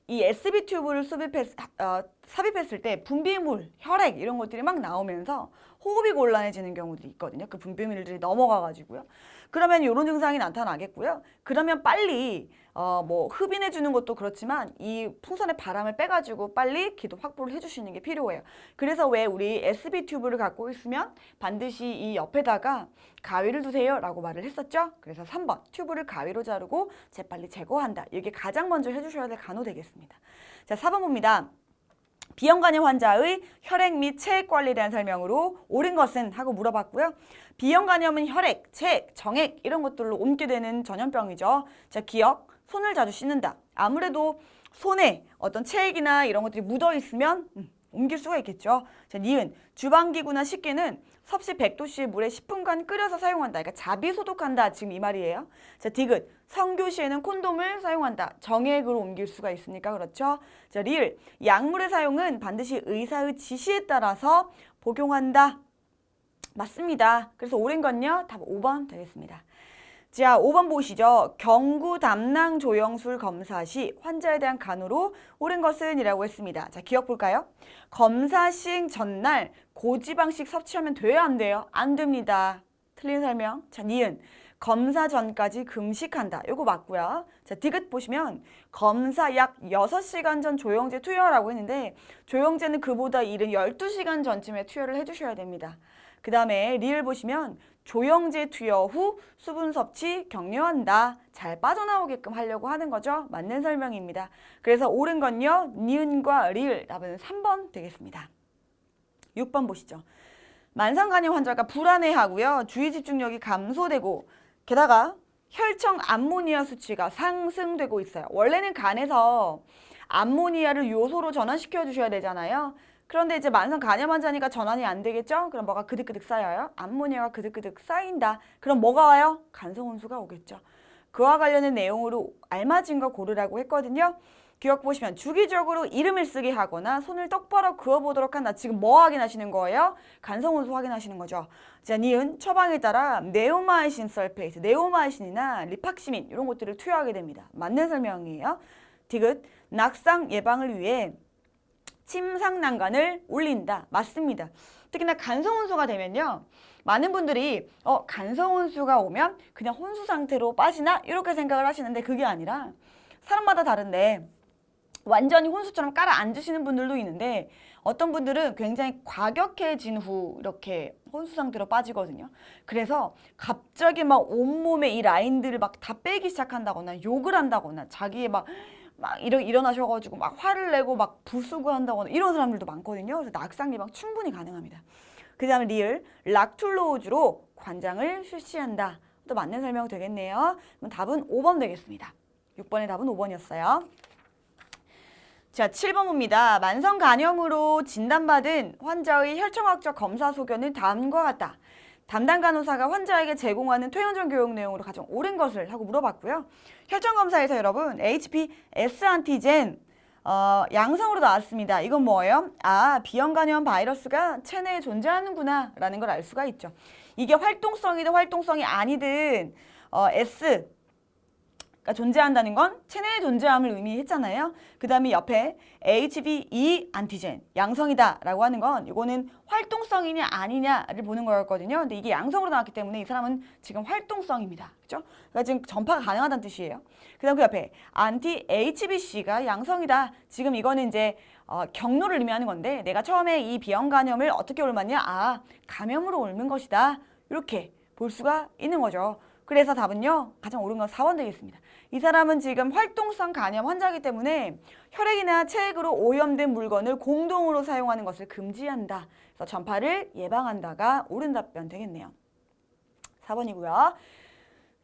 Speaker 1: 이 SB 튜브를 삽입했을 때 분비물, 혈액 이런 것들이 막 나오면서 호흡이 곤란해지는 경우도 있거든요. 그 분비물들이 넘어가가지고요. 그러면 이런 증상이 나타나겠고요. 그러면 빨리 뭐 흡인해 주는 것도 그렇지만 이 풍선의 바람을 빼가지고 빨리 기도 확보를 해주시는 게 필요해요. 그래서 왜 우리 SB 튜브를 갖고 있으면 반드시 이 옆에다가 가위를 두세요 라고 말을 했었죠. 그래서 3번 튜브를 가위로 자르고 재빨리 제거한다. 이게 가장 먼저 해주셔야 될 간호 되겠습니다. 자, 4번 봅니다. 비형간염 환자의 혈액 및 체액 관리에 대한 설명으로 옳은 것은 하고 물어봤고요. 비형간염은 혈액, 체액, 정액 이런 것들로 옮게 되는 전염병이죠. 자, 기억, 손을 자주 씻는다. 아무래도 손에 어떤 체액이나 이런 것들이 묻어 있으면 옮길 수가 있겠죠. 자, 니은, 주방기구나 식기는 섭씨 100도씨의 물에 10분간 끓여서 사용한다. 그러니까 자비 소독한다. 지금 이 말이에요. 자, 디귿, 성교 시에는 콘돔을 사용한다. 정액으로 옮길 수가 있으니까 그렇죠. 자, 리을, 약물의 사용은 반드시 의사의 지시에 따라서 복용한다. 맞습니다. 그래서 옳은 건요. 답 5번 되겠습니다. 자, 5번 보시죠. 경구 담낭 조영술 검사 시 환자에 대한 간호로 옳은 것은 이라고 했습니다. 자, 기억 볼까요? 검사 시행 전날 고지방식 섭취하면 돼요, 안 돼요? 안 됩니다. 틀린 설명. 자, 니은. 검사 전까지 금식한다. 요거 맞고요. 자, 디귿 보시면 검사 약 6시간 전 조영제 투여라고 했는데 조영제는 그보다 이른 12시간 전쯤에 투여를 해주셔야 됩니다. 그 다음에 리을 보시면 조영제 투여 후 수분 섭취 격려한다. 잘 빠져나오게끔 하려고 하는 거죠. 맞는 설명입니다. 그래서 옳은 건요. 니은과 리을 답은 3번 되겠습니다. 6번 보시죠. 만성간염 환자가 불안해하고요. 주의 집중력이 감소되고 게다가 혈청 암모니아 수치가 상승되고 있어요. 원래는 간에서 암모니아를 요소로 전환시켜 주셔야 되잖아요. 그런데 이제 만성 간염 환자니까 전환이 안 되겠죠? 그럼 뭐가 그득그득 쌓여요? 암모니아가 그득그득 쌓인다. 그럼 뭐가 와요? 간성혼수가 오겠죠. 그와 관련된 내용으로 알맞은 거 고르라고 했거든요. 기억 보시면 주기적으로 이름을 쓰게 하거나 손을 똑바로 그어보도록 한다. 지금 뭐 확인하시는 거예요? 간성운수 확인하시는 거죠. 자, 니은 처방에 따라 네오마이신 설페이트, 네오마이신이나 리팍시민 이런 것들을 투여하게 됩니다. 맞는 설명이에요. 디귿 낙상 예방을 위해 침상난간을 올린다. 맞습니다. 특히나 간성혼수가 되면요. 많은 분들이 간성혼수가 오면 그냥 혼수 상태로 빠지나? 이렇게 생각을 하시는데 그게 아니라 사람마다 다른데 완전히 혼수처럼 깔아앉으시는 분들도 있는데 어떤 분들은 굉장히 과격해진 후 이렇게 혼수 상태로 빠지거든요. 그래서 갑자기 막 온몸에 이 라인들을 막 다 빼기 시작한다거나 욕을 한다거나 자기의 막 일어나셔가지고 막 화를 내고 막 부수고 한다거나 이런 사람들도 많거든요. 그래서 낙상 예방 충분히 가능합니다. 그 다음에 리을 락툴로우즈로 관장을 실시한다. 또 맞는 설명 되겠네요. 그럼 답은 5번 되겠습니다. 6번의 답은 5번이었어요. 자, 7번 봅니다. 만성 간염으로 진단받은 환자의 혈청학적 검사 소견은 다음과 같다. 담당 간호사가 환자에게 제공하는 퇴원전 교육 내용으로 가장 옳은 것을 하고 물어봤고요. 혈청 검사에서 여러분 HBs 안티젠 양성으로 나왔습니다. 이건 뭐예요? 아, 비형 간염 바이러스가 체내에 존재하는구나 라는 걸 알 수가 있죠. 이게 활동성이든 활동성이 아니든 S가 존재한다는 건 체내에 존재함을 의미했잖아요. 그 다음에 옆에 HBe 안티젠 양성이다 라고 하는 건 이거는 활동성이냐 아니냐를 보는 거였거든요. 근데 이게 양성으로 나왔기 때문에 이 사람은 지금 활동성입니다. 그죠? 그러니까 지금 전파가 가능하다는 뜻이에요. 그 다음 그 옆에 안티 HBC가 양성이다. 지금 이거는 이제 경로를 의미하는 건데 내가 처음에 이 비형 간염을 어떻게 옮았냐? 아, 감염으로 옮은 것이다. 이렇게 볼 수가 있는 거죠. 그래서 답은요. 가장 옳은 건 4번 되겠습니다. 이 사람은 지금 활동성 간염 환자이기 때문에 혈액이나 체액으로 오염된 물건을 공동으로 사용하는 것을 금지한다. 그래서 전파를 예방한다가 옳은 답변 되겠네요. 4번이고요.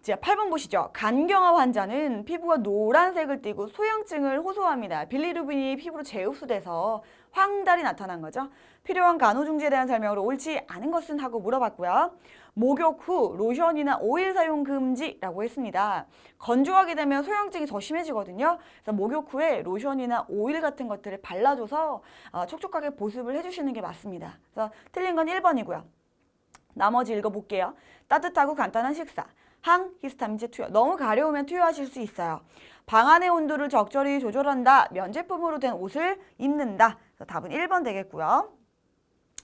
Speaker 1: 자, 8번 보시죠. 간경화 환자는 피부가 노란색을 띠고 소형증을 호소합니다. 빌리루빈이 피부로 재흡수돼서 황달이 나타난 거죠. 필요한 간호중지에 대한 설명으로 옳지 않은 것은 하고 물어봤고요. 목욕 후 로션이나 오일 사용 금지라고 했습니다. 건조하게 되면 소형증이 더 심해지거든요. 그래서 목욕 후에 로션이나 오일 같은 것들을 발라줘서 촉촉하게 보습을 해주시는 게 맞습니다. 그래서 틀린 건 1번이고요. 나머지 읽어볼게요. 따뜻하고 간단한 식사. 항히스타민제 투여. 너무 가려우면 투여하실 수 있어요. 방 안의 온도를 적절히 조절한다. 면제품으로 된 옷을 입는다. 그래서 답은 1번 되겠고요.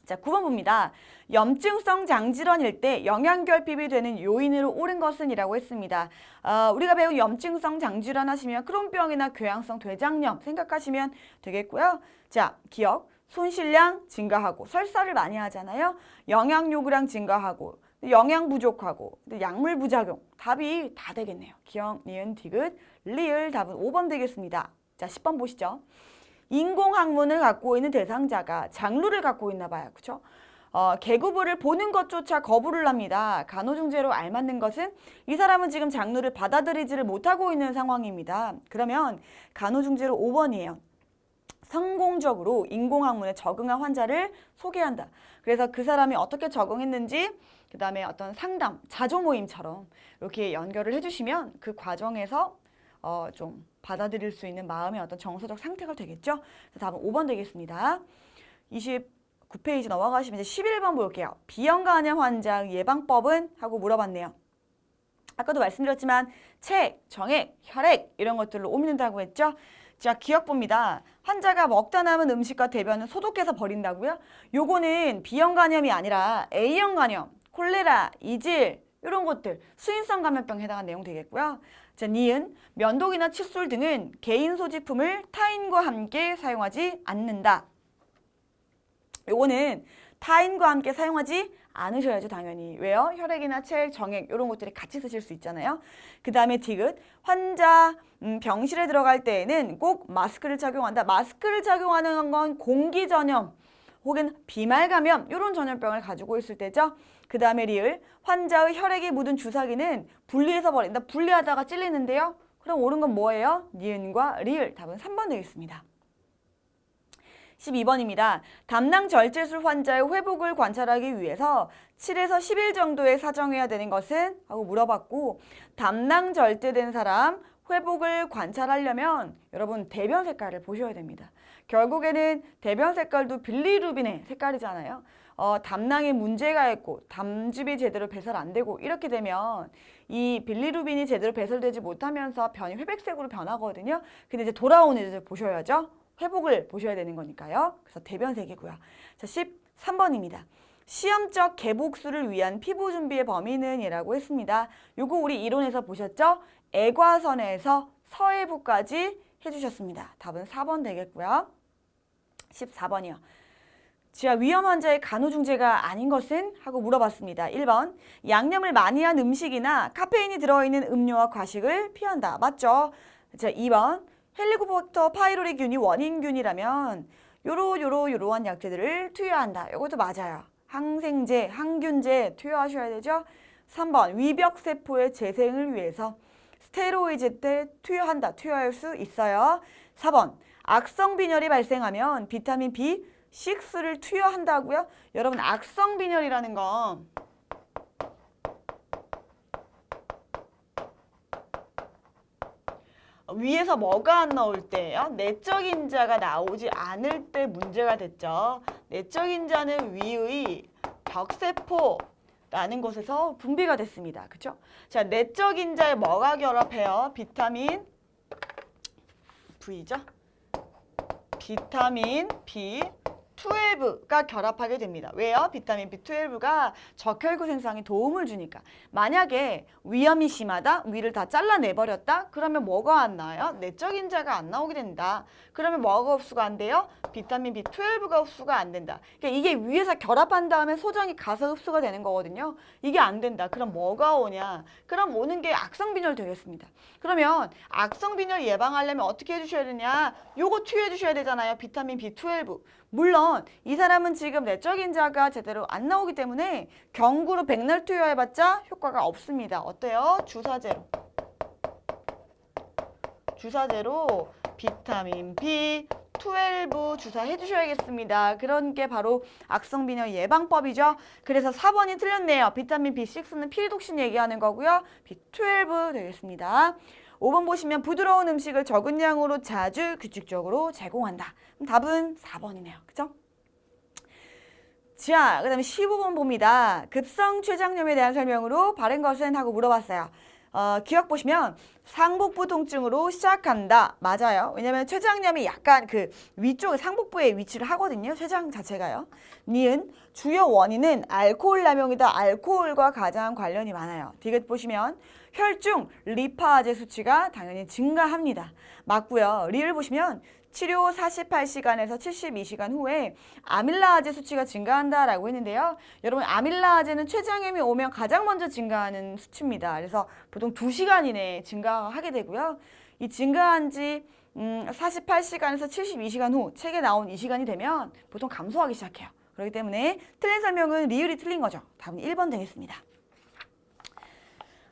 Speaker 1: 자, 9번 봅니다. 염증성 장질환일 때 영양결핍이 되는 요인으로 옳은 것은 이라고 했습니다. 우리가 배운 염증성 장질환 하시면 크론병이나 궤양성 대장염 생각하시면 되겠고요. 자, 기억. 손실량 증가하고 설사를 많이 하잖아요. 영양 요구량 증가하고 영양 부족하고 약물 부작용. 답이 다 되겠네요. 기억, 니은, 디귿, 리을 답은 5번 되겠습니다. 자, 10번 보시죠. 인공학문을 갖고 있는 대상자가 장루를 갖고 있나 봐요. 그렇죠? 개구부를 보는 것조차 거부를 합니다. 간호중재로 알맞는 것은 이 사람은 지금 장루를 받아들이지를 못하고 있는 상황입니다. 그러면 간호중재로 5번이에요. 성공적으로 인공학문에 적응한 환자를 소개한다. 그래서 그 사람이 어떻게 적응했는지 그 다음에 어떤 상담, 자조 모임처럼 이렇게 연결을 해주시면 그 과정에서 좀 받아들일 수 있는 마음의 어떤 정서적 상태가 되겠죠. 그래서 답은 5번 되겠습니다. 29페이지 넘어가시면 이제 11번 볼게요. 비형 간염 환자 예방법은? 하고 물어봤네요. 아까도 말씀드렸지만 책, 정액, 혈액 이런 것들로 옮긴다고 했죠. 자, 기억 봅니다. 환자가 먹다 남은 음식과 대변을 소독해서 버린다고요? 요거는 B형 간염이 아니라 A형 간염, 콜레라, 이질 이런 것들 수인성 감염병에 해당한 내용 되겠고요. 자, 니은 면도기나 칫솔 등은 개인 소지품을 타인과 함께 사용하지 않는다. 요거는 타인과 함께 사용하지 않으셔야죠, 당연히. 왜요? 혈액이나 체액, 정액 이런 것들이 같이 쓰실 수 있잖아요. 그 다음에 디귿, 환자 병실에 들어갈 때에는 꼭 마스크를 착용한다. 마스크를 착용하는 건 공기 전염 혹은 비말 감염 이런 전염병을 가지고 있을 때죠. 그 다음에 리을, 환자의 혈액이 묻은 주사기는 분리해서 버린다. 분리하다가 찔리는데요. 그럼 옳은 건 뭐예요? 니은과 리을. 답은 3번 되겠습니다. 12번입니다. 담낭 절제술 환자의 회복을 관찰하기 위해서 7에서 10일 정도의 사정해야 되는 것은? 하고 물어봤고 담낭 절제된 사람 회복을 관찰하려면 여러분 대변 색깔을 보셔야 됩니다. 결국에는 대변 색깔도 빌리루빈의 색깔이잖아요. 담낭에 문제가 있고 담즙이 제대로 배설 안 되고 이렇게 되면 이 빌리루빈이 제대로 배설되지 못하면서 변이 회백색으로 변하거든요. 근데 이제 돌아오는 이제 보셔야죠. 회복을 보셔야 되는 거니까요. 그래서 대변색이고요. 자, 13번입니다. 시험적 개복수를 위한 피부 준비의 범위는 이라고 했습니다. 요거 우리 이론에서 보셨죠? 애과선에서 서해부까지 해주셨습니다. 답은 4번 되겠고요. 14번이요. 지하 위험 환자의 간호중재가 아닌 것은? 하고 물어봤습니다. 1번, 양념을 많이 한 음식이나 카페인이 들어있는 음료와 과식을 피한다. 맞죠? 자, 2번, 헬리코박터 파이로리균이 원인균이라면 요러한 약재들을 투여한다. 이것도 맞아요. 항생제, 항균제 투여하셔야 되죠? 3번, 위벽세포의 재생을 위해서 스테로이드 때 투여할 수 있어요. 4번, 악성 빈혈이 발생하면 비타민 B6를 투여한다고요? 여러분, 악성 빈혈이라는 건 위에서 뭐가 안 나올 때예요? 내적 인자가 나오지 않을 때 문제가 됐죠. 내적 인자는 위의 벽세포라는 곳에서 분비가 됐습니다. 그렇죠? 자, 내적 인자에 뭐가 결합해요? 비타민 V죠? 비타민 B12가 결합하게 됩니다. 왜요? 비타민 B12가 적혈구 생성에 도움을 주니까. 만약에 위염이 심하다, 위를 다 잘라내버렸다, 그러면 뭐가 안 나와요? 내적 인자가 안 나오게 된다. 그러면 뭐가 흡수가 안 돼요? 비타민 B12가 흡수가 안 된다. 그러니까 이게 위에서 결합한 다음에 소장이 가서 흡수가 되는 거거든요. 이게 안 된다. 그럼 뭐가 오냐? 그럼 오는 게 악성 빈혈 되겠습니다. 그러면 악성 빈혈 예방하려면 어떻게 해주셔야 되냐? 요거 투여해 주셔야 되잖아요. 비타민 B12. 물론 이 사람은 지금 내적 인자가 제대로 안 나오기 때문에 경구로 백날 투여해봤자 효과가 없습니다. 어때요? 주사제로 비타민 B12 주사해 주셔야겠습니다. 그런 게 바로 악성 빈혈 예방법이죠. 그래서 4번이 틀렸네요. 비타민 B6는 피리독신 얘기하는 거고요. B12 되겠습니다. 5번 보시면 부드러운 음식을 적은 양으로 자주 규칙적으로 제공한다. 그럼 답은 4번이네요. 그죠? 자, 그 다음에 15번 봅니다. 급성 췌장염에 대한 설명으로 바른 것은? 하고 물어봤어요. 기억 보시면 상복부 통증으로 시작한다. 맞아요. 왜냐면 췌장염이 약간 그 위쪽에 상복부에 위치를 하거든요. 췌장 자체가요. 니은 주요 원인은 알코올 남용이다. 알코올과 가장 관련이 많아요. 디귿 보시면 혈중 리파제 수치가 당연히 증가합니다. 맞고요. 리을 보시면 치료 48시간에서 72시간 후에 아밀라아제 수치가 증가한다라고 했는데요. 여러분, 아밀라아제는 췌장염이 오면 가장 먼저 증가하는 수치입니다. 그래서 보통 2시간 이내에 증가하게 되고요. 이 증가한 지 48시간에서 72시간 후 책에 나온 이 시간이 되면 보통 감소하기 시작해요. 그렇기 때문에 틀린 설명은 리을이 틀린 거죠. 답은 1번 되겠습니다.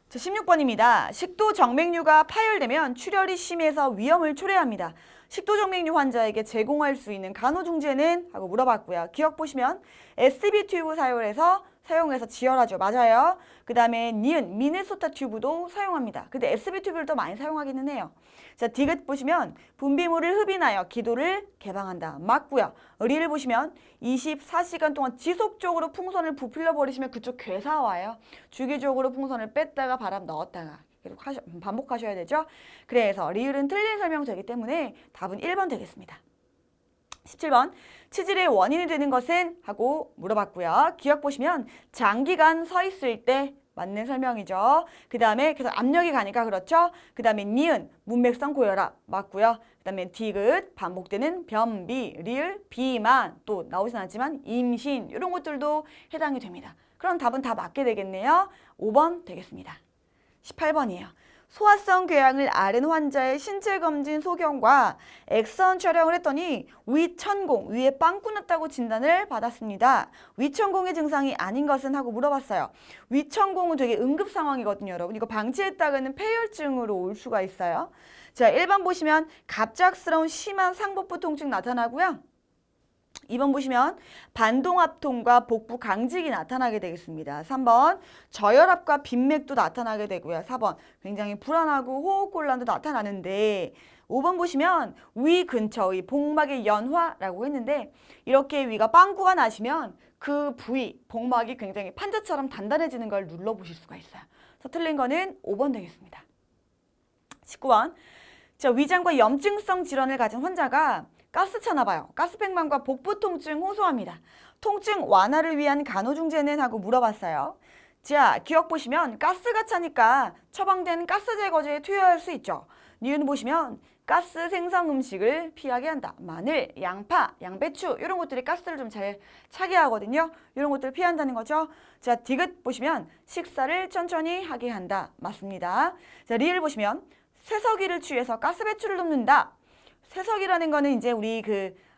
Speaker 1: 자, 16번입니다. 식도 정맥류가 파열되면 출혈이 심해서 위험을 초래합니다. 식도정맥류 환자에게 제공할 수 있는 간호중재는? 하고 물어봤고요. 기억 보시면 SB 튜브 사용해서 지혈하죠. 맞아요. 그 다음에 니은 미네소타 튜브도 사용합니다. 근데 SB 튜브를 더 많이 사용하기는 해요. 자, 디귿 보시면 분비물을 흡인하여 기도를 개방한다. 맞고요. 리를 보시면 24시간 동안 지속적으로 풍선을 부풀려 버리시면 그쪽 괴사 와요. 주기적으로 풍선을 뺐다가 바람 넣었다가 계속 반복하셔야 되죠. 그래서 리을은 틀린 설명되기 때문에 답은 1번 되겠습니다. 17번 치질의 원인이 되는 것은? 하고 물어봤고요. 기억 보시면 장기간 서 있을 때 맞는 설명이죠. 그 다음에 계속 압력이 가니까 그렇죠. 그 다음에 니은 문맥성 고혈압 맞고요. 그 다음에 디귿 반복되는 변비, 리을 비만, 또 나오진 않지만 임신 이런 것들도 해당이 됩니다. 그럼 답은 다 맞게 되겠네요. 5번 되겠습니다. 18번이에요. 소화성 궤양을 앓은 환자의 신체 검진 소견과 엑선 촬영을 했더니 위천공, 위에 빵꾸 났다고 진단을 받았습니다. 위천공의 증상이 아닌 것은? 하고 물어봤어요. 위천공은 되게 응급 상황이거든요, 여러분. 이거 방치했다가는 폐혈증으로 올 수가 있어요. 자, 1번 보시면 갑작스러운 심한 상복부 통증 나타나고요. 2번 보시면 반동합통과 복부 강직이 나타나게 되겠습니다. 3번 저혈압과 빈맥도 나타나게 되고요. 4번 굉장히 불안하고 호흡곤란도 나타나는데 5번 보시면 위 근처의 복막의 연화라고 했는데 이렇게 위가 빵꾸가 나시면 그 부위, 복막이 굉장히 판자처럼 단단해지는 걸 눌러보실 수가 있어요. 그래서 틀린 거는 5번 되겠습니다. 19번 위장과 염증성 질환을 가진 환자가 가스 차나 봐요. 가스백만과 복부 통증 호소합니다. 통증 완화를 위한 간호중재는 하고 물어봤어요. 자, 기억 보시면 가스가 차니까 처방된 가스 제거제에 투여할 수 있죠. 니은 보시면 가스 생성 음식을 피하게 한다. 마늘, 양파, 양배추 이런 것들이 가스를 좀 잘 차게 하거든요. 이런 것들을 피한다는 거죠. 자, 디귿 보시면 식사를 천천히 하게 한다. 맞습니다. 자, 리을 보시면 쇠석이를 취해서 가스 배출을 돕는다. 쇠석이라는 거는 이제 우리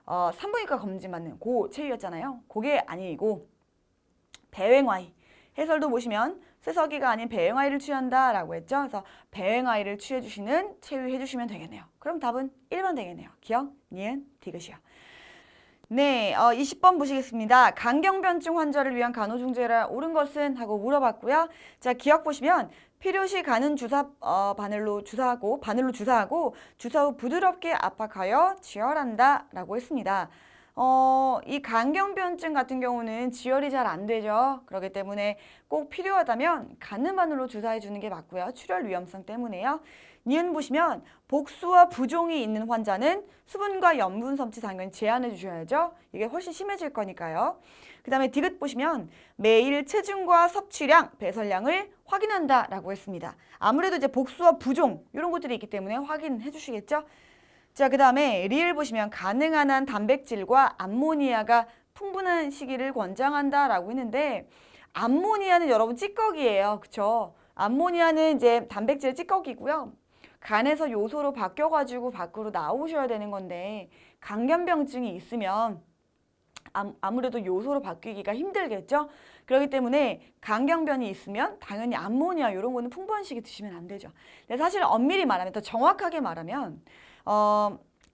Speaker 1: 산부인과 검진 받는 그 체위였잖아요. 그게 아니고 배행와이. 해설도 보시면 쇠석이가 아닌 배행와이를 취한다라고 했죠. 그래서 배행와이를 취해주시는 체위 해주시면 되겠네요. 그럼 답은 1번 되겠네요. 기억, 니은, 디귿이요. 네, 20번 보시겠습니다. 강경변증 환자를 위한 간호중재라 옳은 것은? 하고 물어봤고요. 자, 기억 보시면 필요시 가는 바늘로 주사하고 주사 후 부드럽게 압박하여 지혈한다 라고 했습니다. 이 강경변증 같은 경우는 지혈이 잘 안 되죠. 그렇기 때문에 꼭 필요하다면 가는 바늘로 주사해 주는 게 맞고요. 출혈 위험성 때문에요. 니은 보시면 복수와 부종이 있는 환자는 수분과 염분 섭취 당연히 제한해 주셔야죠. 이게 훨씬 심해질 거니까요. 그 다음에 디귿 보시면 매일 체중과 섭취량, 배설량을 확인한다라고 했습니다. 아무래도 이제 복수와 부종 이런 것들이 있기 때문에 확인해 주시겠죠. 자, 그 다음에 리을 보시면 가능한 한 단백질과 암모니아가 풍부한 식이를 권장한다라고 했는데 암모니아는 여러분 찌꺼기예요. 그쵸? 암모니아는 이제 단백질 찌꺼기고요. 간에서 요소로 바뀌어가지고 밖으로 나오셔야 되는 건데 강경병증이 있으면 아무래도 요소로 바뀌기가 힘들겠죠. 그렇기 때문에 강경변이 있으면 당연히 암모니아 이런 거는 풍부한 식이 드시면 안 되죠. 근데 사실 엄밀히 말하면 더 정확하게 말하면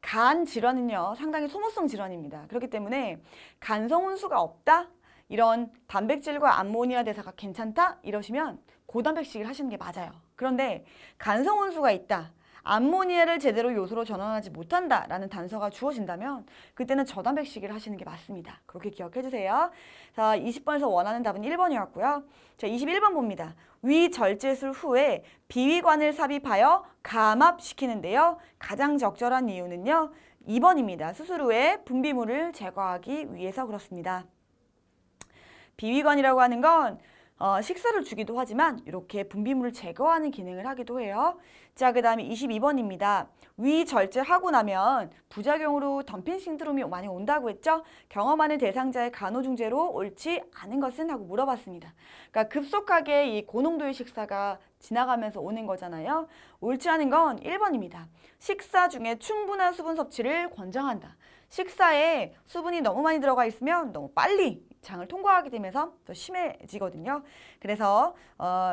Speaker 1: 간 질환은요 상당히 소모성 질환입니다. 그렇기 때문에 간성온수가 없다? 이런 단백질과 암모니아 대사가 괜찮다? 이러시면 고단백식을 하시는 게 맞아요. 그런데 간성온수가 있다. 암모니아를 제대로 요소로 전환하지 못한다라는 단서가 주어진다면 그때는 저단백식을 하시는 게 맞습니다. 그렇게 기억해 주세요. 자, 20번에서 원하는 답은 1번이었고요. 자, 21번 봅니다. 위절제술 후에 비위관을 삽입하여 감압시키는데요. 가장 적절한 이유는요. 2번입니다. 수술 후에 분비물을 제거하기 위해서 그렇습니다. 비위관이라고 하는 건 식사를 주기도 하지만 이렇게 분비물을 제거하는 기능을 하기도 해요. 자, 그 다음에 22번입니다. 위절제하고 나면 부작용으로 덤핑 신드롬이 많이 온다고 했죠? 경험하는 대상자의 간호중재로 옳지 않은 것은? 하고 물어봤습니다. 그러니까 급속하게 이 고농도의 식사가 지나가면서 오는 거잖아요. 옳지 않은 건 1번입니다. 식사 중에 충분한 수분 섭취를 권장한다. 식사에 수분이 너무 많이 들어가 있으면 너무 빨리 장을 통과하게 되면서 더 심해지거든요. 그래서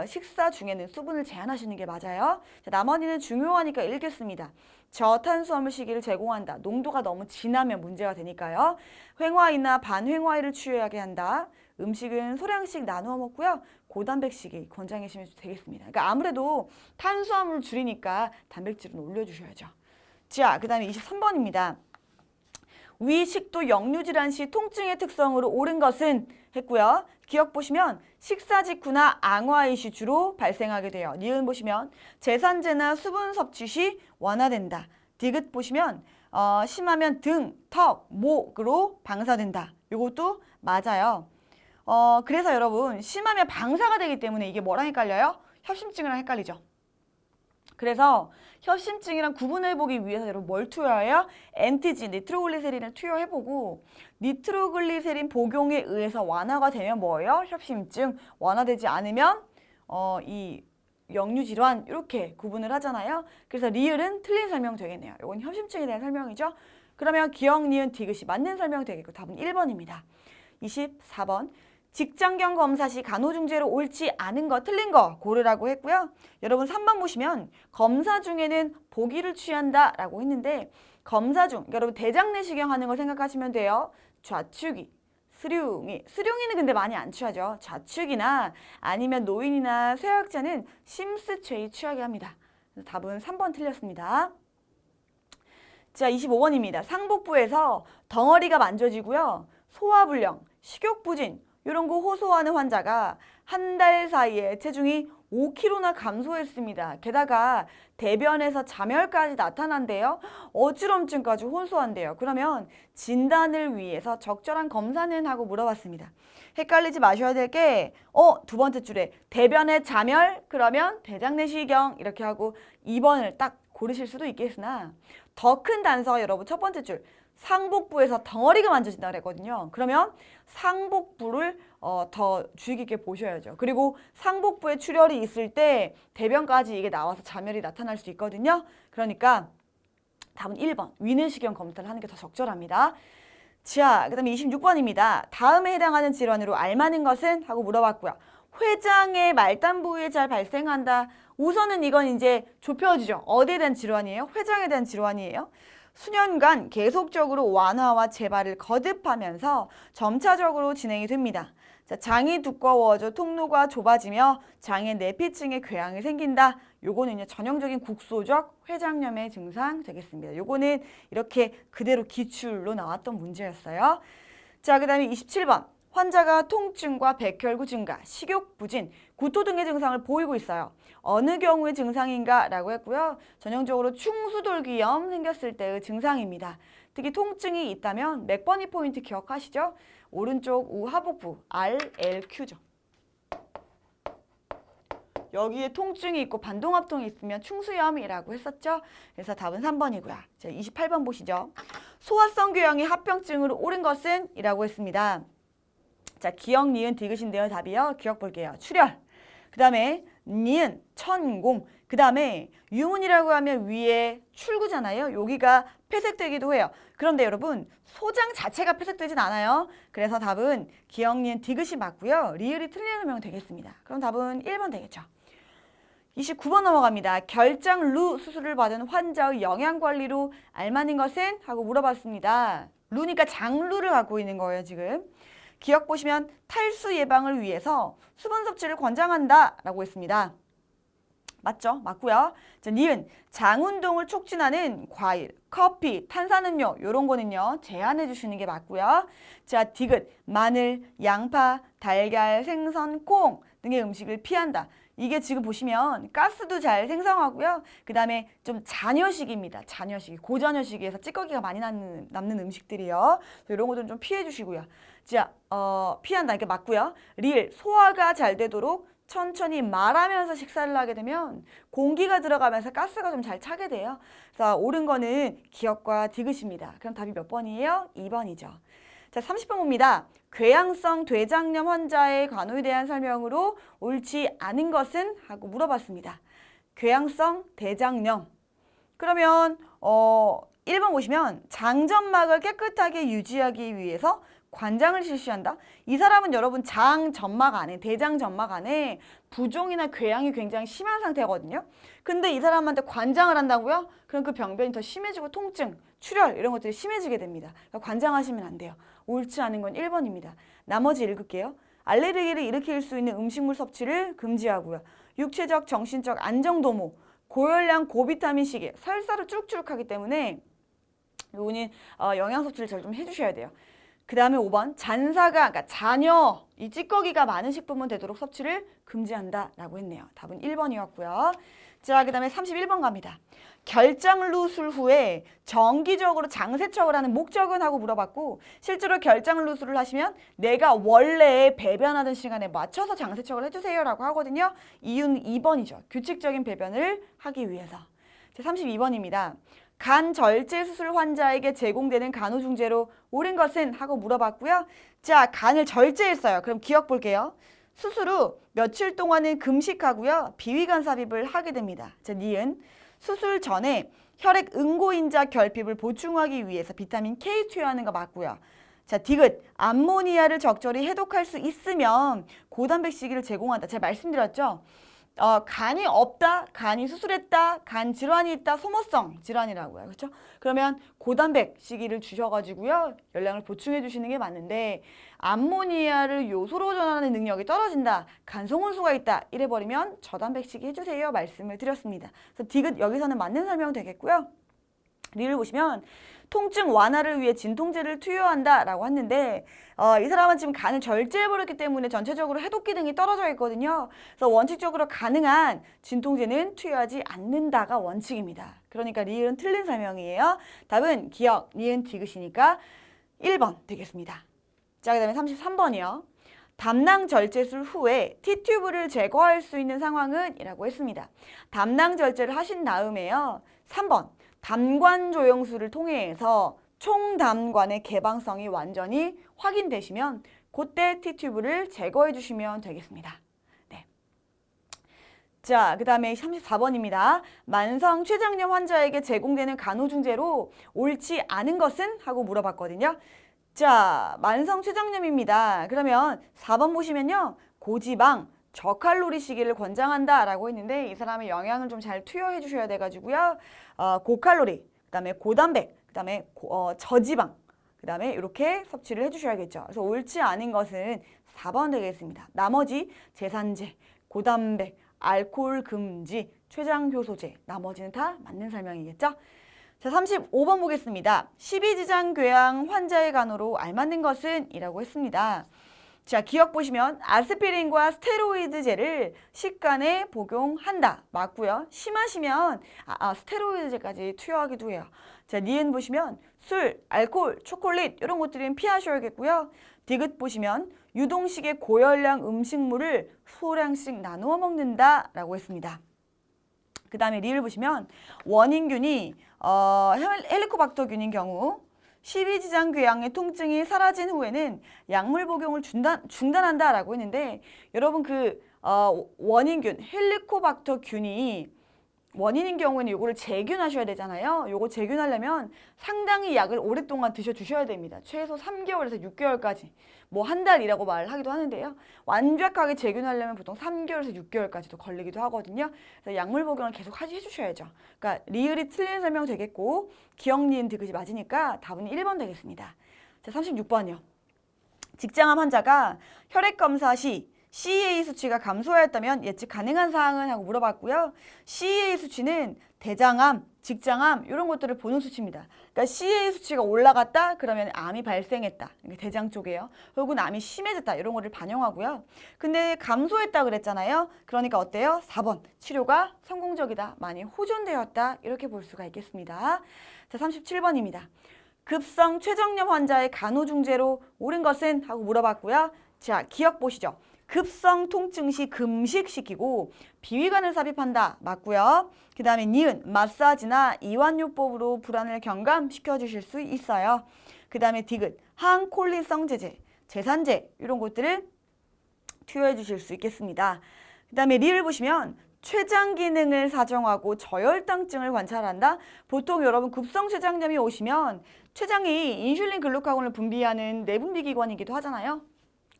Speaker 1: 식사 중에는 수분을 제한하시는 게 맞아요. 자, 나머지는 중요하니까 읽겠습니다. 저탄수화물 식이를 제공한다. 농도가 너무 진하면 문제가 되니까요. 횡화이나 반횡화이를 취하게 한다. 음식은 소량씩 나누어 먹고요. 고단백식이 권장해주시면 되겠습니다. 그러니까 아무래도 탄수화물을 줄이니까 단백질은 올려주셔야죠. 자, 그 다음에 23번입니다. 위식도 역류질환 시 통증의 특성으로 옳은 것은? 했고요. 기억 보시면 식사 직후나 앙화의 시 주로 발생하게 돼요. 니은 보시면 제산제나 수분 섭취 시 완화된다. 디귿 보시면 심하면 등, 턱, 목으로 방사된다. 이것도 맞아요. 그래서 여러분 심하면 방사가 되기 때문에 이게 뭐랑 헷갈려요? 협심증이랑 헷갈리죠. 그래서 협심증이랑 구분해보기 위해서 여러분 뭘 투여해요? NTG, 니트로글리세린을 투여해보고 니트로글리세린 복용에 의해서 완화가 되면 뭐예요? 협심증. 완화되지 않으면 이 역류질환 이렇게 구분을 하잖아요. 그래서 리을은 틀린 설명 되겠네요. 이건 협심증에 대한 설명이죠. 그러면 기억, 니은, 디귿이 맞는 설명 되겠고 답은 1번입니다. 24번. 직장경 검사 시 간호중재로 옳지 않은 거, 틀린 거 고르라고 했고요. 여러분 3번 보시면 검사 중에는 보기를 취한다라고 했는데 검사 중, 여러분 대장 내시경 하는 거 생각하시면 돼요. 좌축이, 수룡이는 근데 많이 안 취하죠. 좌축이나 아니면 노인이나 쇠약자는 심스최이 취하게 합니다. 답은 3번 틀렸습니다. 자, 25번입니다. 상복부에서 덩어리가 만져지고요. 소화불량, 식욕부진 이런 거 호소하는 환자가 한 달 사이에 체중이 5kg나 감소했습니다. 게다가 대변에서 자멸까지 나타난대요. 어지럼증까지 호소한대요. 그러면 진단을 위해서 적절한 검사는 하고 물어봤습니다. 헷갈리지 마셔야 될 게 두 번째 줄에 대변에 자멸 그러면 대장내시경 이렇게 하고 2번을 딱 고르실 수도 있겠으나 더 큰 단서가 여러분 첫 번째 줄 상복부에서 덩어리가 만져진다고 그랬거든요. 그러면 상복부를 더 주의 깊게 보셔야죠. 그리고 상복부에 출혈이 있을 때 대변까지 이게 나와서 자멸이 나타날 수 있거든요. 그러니까 답은 1번 위내시경 검사를 하는 게 더 적절합니다. 자, 그 다음에 26번입니다. 다음에 해당하는 질환으로 알맞은 것은? 하고 물어봤고요. 회장의 말단 부위에 잘 발생한다. 우선은 이건 이제 좁혀지죠. 어디에 대한 질환이에요? 회장에 대한 질환이에요. 수년간 계속적으로 완화와 재발을 거듭하면서 점차적으로 진행이 됩니다. 자, 장이 두꺼워져 통로가 좁아지며 장의 내피층에 궤양이 생긴다. 요거는 전형적인 국소적 회장염의 증상 되겠습니다. 요거는 이렇게 그대로 기출로 나왔던 문제였어요. 자, 그 다음에 27번. 환자가 통증과 백혈구 증가, 식욕 부진, 구토 등의 증상을 보이고 있어요. 어느 경우의 증상인가? 라고 했고요. 전형적으로 충수돌기염 생겼을 때의 증상입니다. 특히 통증이 있다면 몇 번이 포인트 기억하시죠? 오른쪽 우하복부, RLQ죠. 여기에 통증이 있고 반동합통이 있으면 충수염이라고 했었죠. 그래서 답은 3번이고요. 자, 28번 보시죠. 소화성 궤양이 합병증으로 옳은 것은? 이라고 했습니다. 자, 기억, 니은, 디귿인데요. 답이요. 기억 볼게요. 출혈. 그 다음에 니은, 천공. 그 다음에 유문이라고 하면 위에 출구잖아요. 여기가 폐색되기도 해요. 그런데 여러분 소장 자체가 폐색되진 않아요. 그래서 답은 기억, 니은, 디귿이 맞고요. 리을이 틀린 설명은 되겠습니다. 그럼 답은 1번 되겠죠. 29번 넘어갑니다. 결장루 수술을 받은 환자의 영양관리로 알맞은 것은? 하고 물어봤습니다. 루니까 장루를 갖고 있는 거예요. 지금. 기억 보시면 탈수 예방을 위해서 수분 섭취를 권장한다 라고 했습니다. 맞죠? 맞고요. 자, 니은 장 운동을 촉진하는 과일, 커피, 탄산음료 이런 거는요. 제한해 주시는 게 맞고요. 자, 디귿 마늘, 양파, 달걀, 생선, 콩 등의 음식을 피한다. 이게 지금 보시면 가스도 잘 생성하고요. 그 다음에 좀 잔여식입니다. 잔여식, 고잔여식에서 찌꺼기가 많이 남는 음식들이요. 이런 것들은 좀 피해 주시고요. 자, 피한다. 이게 맞고요. 리을 소화가 잘 되도록 천천히 말하면서 식사를 하게 되면 공기가 들어가면서 가스가 좀 잘 차게 돼요. 그래서 옳은 거는 기억과 디귿입니다. 그럼 답이 몇 번이에요? 2번이죠. 자, 30번 봅니다. 궤양성 대장염 환자의 간호에 대한 설명으로 옳지 않은 것은? 하고 물어봤습니다. 궤양성 대장염. 그러면 1번 보시면 장점막을 깨끗하게 유지하기 위해서 관장을 실시한다. 이 사람은 여러분 장 점막 안에, 대장 점막 안에 부종이나 궤양이 굉장히 심한 상태거든요. 근데 이 사람한테 관장을 한다고요? 그럼 그 병변이 더 심해지고 통증, 출혈 이런 것들이 심해지게 됩니다. 그러니까 관장하시면 안 돼요. 옳지 않은 건 1번입니다. 나머지 읽을게요. 알레르기를 일으킬 수 있는 음식물 섭취를 금지하고요. 육체적, 정신적 안정도모, 고열량, 고비타민 시계, 설사를 쭉쭉 하기 때문에 요거는 영양 섭취를 잘 좀 해주셔야 돼요. 그 다음에 5번 잔사가, 그러니까 잔여, 이 찌꺼기가 많은 식품은 되도록 섭취를 금지한다 라고 했네요. 답은 1번이었고요. 자, 그 다음에 31번 갑니다. 결장루술 후에 정기적으로 장세척을 하는 목적은? 하고 물어봤고 실제로 결장루술을 하시면 내가 원래 배변하던 시간에 맞춰서 장세척을 해주세요 라고 하거든요. 이유는 2번이죠. 규칙적인 배변을 하기 위해서. 자, 32번입니다. 간 절제 수술 환자에게 제공되는 간호중재로 옳은 것은? 하고 물어봤고요. 자, 간을 절제했어요. 그럼 기억 볼게요. 수술 후 며칠 동안은 금식하고요. 비위간 삽입을 하게 됩니다. 자, 니은 수술 전에 혈액 응고인자 결핍을 보충하기 위해서 비타민 K 투여하는 거 맞고요. 자, 디귿 암모니아를 적절히 해독할 수 있으면 고단백 시기를 제공한다. 제가 말씀드렸죠. 간이 없다, 간이 수술했다, 간 질환이 있다, 소모성 질환이라고요. 그렇죠? 그러면 고단백 시기를 주셔가지고요. 열량을 보충해 주시는 게 맞는데 암모니아를 요소로 전환하는 능력이 떨어진다, 간송혼수가 있다 이래버리면 저단백 시기 해주세요 말씀을 드렸습니다. 그래서 디귿 여기서는 맞는 설명 되겠고요. 리를 보시면 통증 완화를 위해 진통제를 투여한다 라고 했는데 이 사람은 지금 간을 절제해버렸기 때문에 전체적으로 해독 기능이 떨어져 있거든요. 그래서 원칙적으로 가능한 진통제는 투여하지 않는다가 원칙입니다. 그러니까 리을은 틀린 설명이에요. 답은 기역, 니은, 디귿이니까 1번 되겠습니다. 자, 그 다음에 33번이요. 담낭 절제술 후에 T튜브를 제거할 수 있는 상황은? 이라고 했습니다. 담낭 절제를 하신 다음에요. 3번. 담관 조영술을 통해서 총담관의 개방성이 완전히 확인되시면 그때 T튜브를 제거해 주시면 되겠습니다. 네. 자, 그 다음에 34번입니다. 만성 췌장염 환자에게 제공되는 간호중재로 옳지 않은 것은? 하고 물어봤거든요. 자, 만성 췌장염입니다. 그러면 4번 보시면요. 고지방, 저칼로리 시기를 권장한다 라고 했는데 이 사람의 영양을 좀 잘 투여해 주셔야 돼가지고요. 고칼로리, 그 다음에 고단백, 그 다음에 저지방, 그 다음에 이렇게 섭취를 해주셔야겠죠. 그래서 옳지 않은 것은 4번 되겠습니다. 나머지 제산제, 고단백, 알코올 금지, 췌장효소제, 나머지는 다 맞는 설명이겠죠. 자, 35번 보겠습니다. 12지장 궤양 환자의 간호로 알맞는 것은? 이라고 했습니다. 자, 기억 보시면 아스피린과 스테로이드제를 식간에 복용한다. 맞고요. 심하시면 스테로이드제까지 투여하기도 해요. 자, 니은 보시면 술, 알코올, 초콜릿 이런 것들은 피하셔야겠고요. 디귿 보시면 유동식의 고열량 음식물을 소량씩 나누어 먹는다 라고 했습니다. 그 다음에 리를 보시면 원인균이 헬리코박터균인 경우 12지장 궤양의 통증이 사라진 후에는 약물 복용을 중단한다 라고 했는데 여러분 원인균 헬리코박터균이 원인인 경우에는 이거를 재균하셔야 되잖아요. 요거 재균하려면 상당히 약을 오랫동안 드셔주셔야 됩니다. 최소 3개월에서 6개월까지 뭐 한 달이라고 말하기도 하는데요. 완벽하게 재균하려면 보통 3개월에서 6개월까지도 걸리기도 하거든요. 그래서 약물 복용을 계속 해주셔야죠. 그러니까 리을이 틀린 설명 되겠고 기역, 니은, 디귿이 맞으니까 답은 1번 되겠습니다. 자, 36번이요. 직장암 환자가 혈액검사 시 CEA 수치가 감소하였다면 예측 가능한 사항은? 하고 물어봤고요. CEA 수치는 대장암, 직장암 이런 것들을 보는 수치입니다. 그러니까 CEA 수치가 올라갔다 그러면 암이 발생했다. 대장 쪽이에요. 혹은 암이 심해졌다 이런 거를 반영하고요. 근데 감소했다 그랬잖아요. 그러니까 어때요? 4번. 치료가 성공적이다. 많이 호전되었다. 이렇게 볼 수가 있겠습니다. 자, 37번입니다. 급성 췌장염 환자의 간호중재로 옳은 것은? 하고 물어봤고요. 자, 기억 보시죠. 급성 통증 시 금식시키고 비위간을 삽입한다. 맞고요. 그 다음에 니은, 마사지나 이완요법으로 불안을 경감시켜 주실 수 있어요. 그 다음에 디귿, 항콜린성 제제, 제산제 이런 것들을 투여해 주실 수 있겠습니다. 그 다음에 리를 보시면 췌장 기능을 사정하고 저혈당증을 관찰한다. 보통 여러분 급성 췌장염이 오시면 췌장이 인슐린 글루카곤을 분비하는 내분비 기관이기도 하잖아요.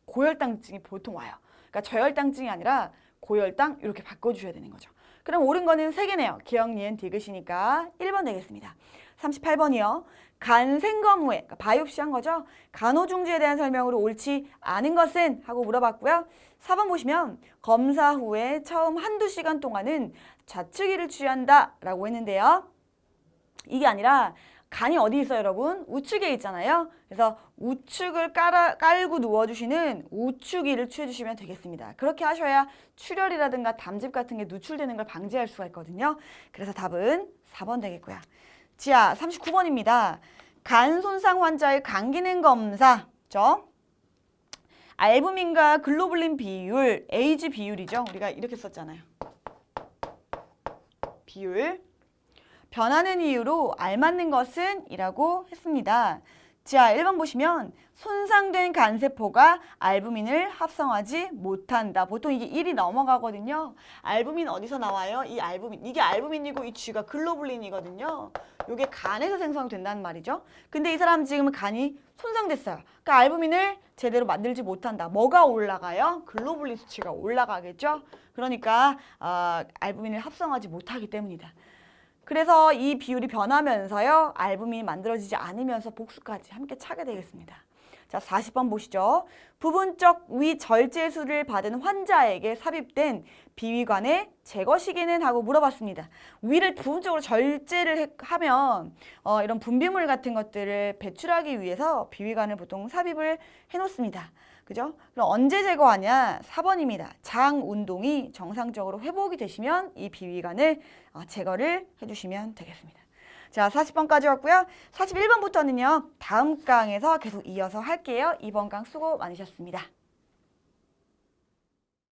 Speaker 1: 고혈당증이 보통 와요. 그러니까 저혈당증이 아니라 고혈당 이렇게 바꿔주셔야 되는 거죠. 그럼 옳은 거는 3개네요. 기역, 니은, 디귿이니까 1번 되겠습니다. 38번이요. 간 생검 후에 그러니까 바이옵시 한 거죠. 간호중지에 대한 설명으로 옳지 않은 것은? 하고 물어봤고요. 4번 보시면 검사 후에 처음 한두 시간 동안은 좌측위를 취한다 라고 했는데요. 이게 아니라 간이 어디 있어요, 여러분? 우측에 있잖아요. 그래서 우측을 깔고 누워주시는 우측위를 취해주시면 되겠습니다. 그렇게 하셔야 출혈이라든가 담즙 같은 게 누출되는 걸 방지할 수가 있거든요. 그래서 답은 4번 되겠고요. 자, 39번입니다. 간 손상 환자의 간 기능 검사. 알부민과 글로불린 비율, 에이지 비율이죠. 우리가 이렇게 썼잖아요. 비율. 변하는 이유로 알맞는 것은? 이라고 했습니다. 자, 1번 보시면 손상된 간세포가 알부민을 합성하지 못한다. 보통 이게 1이 넘어가거든요. 알부민 어디서 나와요? 이 알부민. 이게 알부민이고 이 G가 글로불린이거든요. 이게 간에서 생성된다는 말이죠. 근데 이 사람 지금 간이 손상됐어요. 그러니까 알부민을 제대로 만들지 못한다. 뭐가 올라가요? 글로불린 수치가 올라가겠죠. 그러니까 알부민을 합성하지 못하기 때문이다. 그래서 이 비율이 변하면서요. 알부민이 만들어지지 않으면서 복수까지 함께 차게 되겠습니다. 자, 40번 보시죠. 부분적 위절제술을 받은 환자에게 삽입된 비위관의 제거 시기는 하고 물어봤습니다. 위를 부분적으로 절제를 하면 이런 분비물 같은 것들을 배출하기 위해서 비위관을 보통 삽입을 해놓습니다. 그죠? 그럼 언제 제거하냐? 4번입니다. 장 운동이 정상적으로 회복이 되시면 이 비위관을 제거를 해주시면 되겠습니다. 자, 40번까지 왔고요. 41번부터는요. 다음 강에서 계속 이어서 할게요. 이번 강 수고 많으셨습니다.